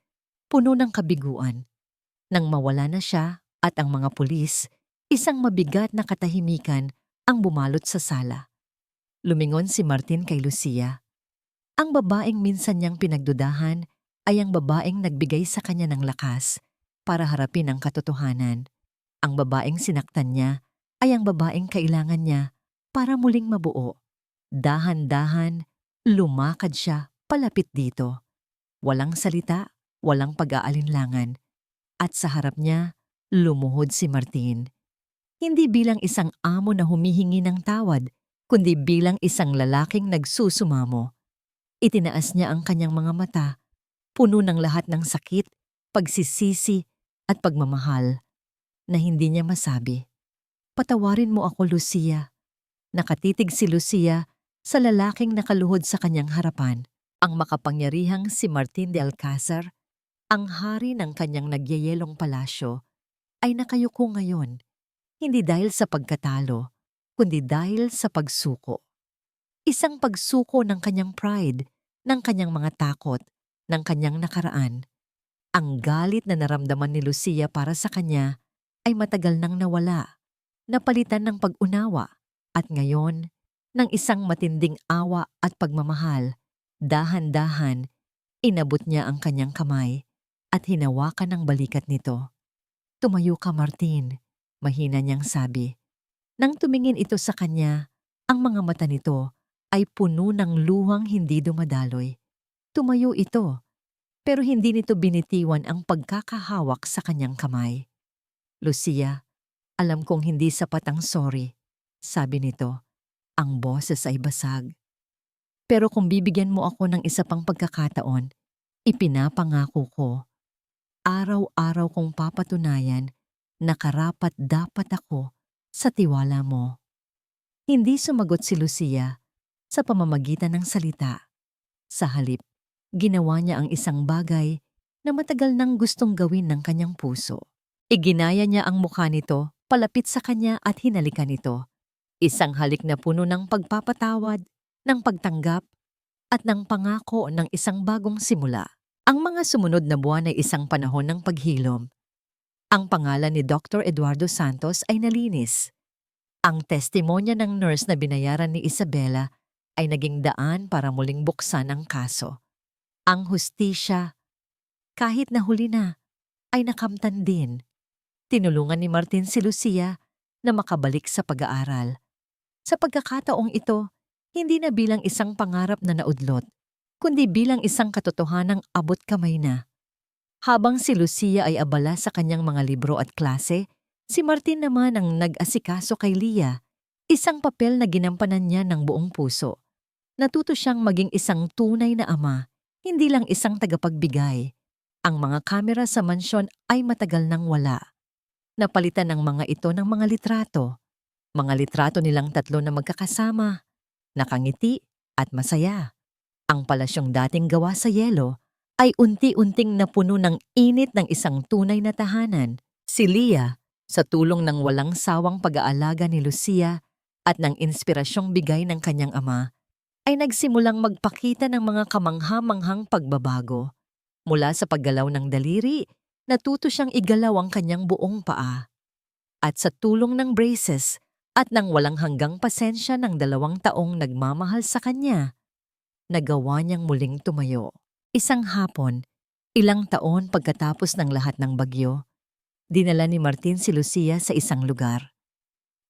Speaker 1: puno ng kabiguan. Nang mawala na siya at ang mga pulis, isang mabigat na katahimikan ang bumalot sa sala. Lumingon si Martin kay Lucia. Ang babaeng minsan niyang pinagdudahan ay ang babaeng nagbigay sa kanya ng lakas para harapin ang katotohanan. Ang babaeng sinaktan niya ay ang babaeng kailangan niya para muling mabuo. Dahan-dahan, lumakad siya palapit dito. Walang salita, walang pag-aalinlangan. At sa harap niya, lumuhod si Martin. Hindi bilang isang amo na humihingi ng tawad, kundi bilang isang lalaking nagsusumamo. Itinaas niya ang kanyang mga mata, puno ng lahat ng sakit, pagsisisi at pagmamahal na hindi niya masabi. Patawarin mo ako, Lucia. Nakatitig si Lucia sa lalaking nakaluhod sa kanyang harapan. Ang makapangyarihang si Martin de Alcázar, ang hari ng kanyang nagyayelong palasyo, ay nakayuko ngayon, hindi dahil sa pagkatalo, kundi dahil sa pagsuko. Isang pagsuko ng kanyang pride, ng kanyang mga takot, ng kanyang nakaraan. Ang galit na naramdaman ni Lucia para sa kanya ay matagal nang nawala, napalitan ng pag-unawa, at ngayon, ng isang matinding awa at pagmamahal, dahan-dahan, inabot niya ang kanyang kamay at hinawakan ang balikat nito. Tumayo ka, Martin, mahina niyang sabi. Nang tumingin ito sa kanya, ang mga mata nito ay puno ng luhang hindi dumadaloy. Tumayo ito, pero hindi nito binitiwan ang pagkakahawak sa kanyang kamay. Lucia, alam kong hindi sapat ang sorry, sabi nito. Ang boses ay basag. Pero kung bibigyan mo ako ng isa pang pagkakataon, ipinapangako ko, araw-araw kong papatunayan na karapat-dapat ako sa tiwala mo. Hindi sumagot si Lucia sa pamamagitan ng salita. Sa halip, ginawa niya ang isang bagay na matagal nang gustong gawin ng kanyang puso. Iginaya niya ang mukha nito, palapit sa kanya at hinalikan ito. Isang halik na puno ng pagpapatawad, ng pagtanggap, at ng pangako ng isang bagong simula. Ang mga sumunod na buwan ay isang panahon ng paghilom. Ang pangalan ni Dr. Eduardo Santos ay nalinis. Ang testimonya ng nurse na binayaran ni Isabela ay naging daan para muling buksan ang kaso. Ang hustisya, kahit nahuli na, ay nakamtan din. Tinulungan ni Martin si Lucia na makabalik sa pag-aaral. Sa pagkakataong ito, hindi na bilang isang pangarap na naudlot, kundi bilang isang katotohanang abot kamay na. Habang si Lucia ay abala sa kanyang mga libro at klase, si Martin naman ang nag-asikaso kay Leah, isang papel na ginampanan niya ng buong puso. Natuto siyang maging isang tunay na ama, hindi lang isang tagapagbigay. Ang mga kamera sa mansyon ay matagal nang wala. Napalitan ng mga ito ng mga litrato. Mga litrato nilang tatlo na magkakasama, nakangiti at masaya. Ang palasyong dating gawa sa yelo ay unti-unting napuno ng init ng isang tunay na tahanan. Si Leah, sa tulong ng walang sawang pag-aalaga ni Lucia at ng inspirasyong bigay ng kanyang ama, ay nagsimulang magpakita ng mga kamangha-manghang pagbabago. Mula sa paggalaw ng daliri, natuto siyang igalaw ang kanyang buong paa. At sa tulong ng braces at ng walang hanggang pasensya ng 2 taong nagmamahal sa kanya, nagawa niyang muling tumayo. Isang hapon, ilang taon pagkatapos ng lahat ng bagyo, dinala ni Martin si Lucia sa isang lugar.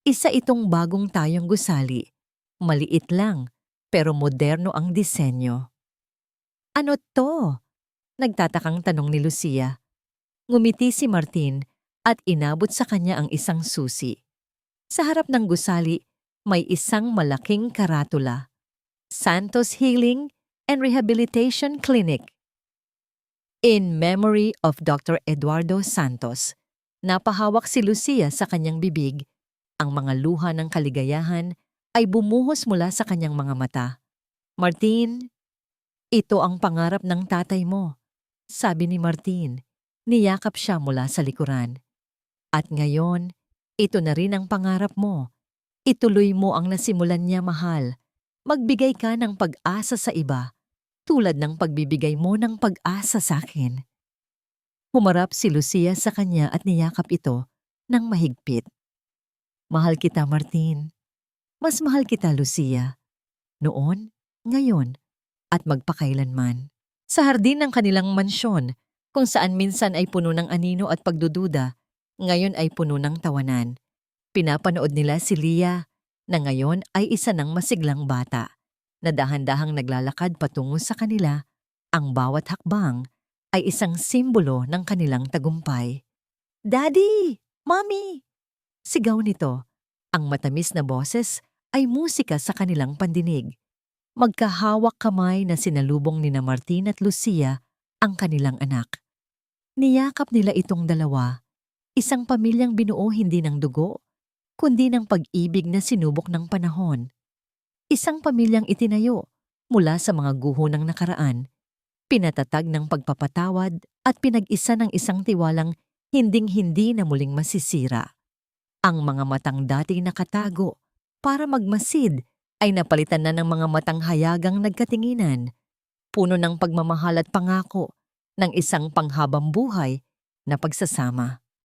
Speaker 1: Isa itong bagong tayong gusali. Maliit lang, pero moderno ang disenyo. "Ano to?" nagtatakang tanong ni Lucia. Ngumiti si Martin at inabot sa kanya ang isang susi. Sa harap ng gusali, may isang malaking karatula. Santos Healing and Rehabilitation Clinic. In memory of Dr. Eduardo Santos. Napahawak si Lucia sa kanyang bibig. Ang mga luha ng kaligayahan ay bumuhos mula sa kanyang mga mata. "Martin, ito ang pangarap ng tatay mo," sabi ni Martin. Niyakap siya mula sa likuran. "At ngayon, ito na rin ang pangarap mo. Ituloy mo ang nasimulan niya, mahal. Magbigay ka ng pag-asa sa iba, tulad ng pagbibigay mo ng pag-asa sa akin." Humarap si Lucia sa kanya at niyakap ito ng mahigpit. "Mahal kita, Martin. Mas mahal kita, Lucia. Noon, ngayon, at magpakailanman." Sa hardin ng kanilang mansyon, kung saan minsan ay puno ng anino at pagdududa, ngayon ay puno ng tawanan. Pinapanood nila si Leah, na ngayon ay isa ng masiglang bata, na dahan-dahang naglalakad patungo sa kanila. Ang bawat hakbang ay isang simbolo ng kanilang tagumpay. "Daddy! Mommy!" sigaw nito. Ang matamis na boses ay musika sa kanilang pandinig. Magkahawak kamay na sinalubong ni Martin at Lucia ang kanilang anak. Niyakap nila itong dalawa, isang pamilyang binuo hindi ng dugo, kundi ng pag-ibig na sinubok ng panahon. Isang pamilyang itinayo mula sa mga guho ng nakaraan, pinatatag ng pagpapatawad at pinag-isa ng isang tiwalang hinding-hindi na muling masisira. Ang mga matang dati nakatago para magmasid ay napalitan na ng mga matang hayagang nagkatinginan, puno ng pagmamahal at pangako ng isang panghabang buhay na pagsasama.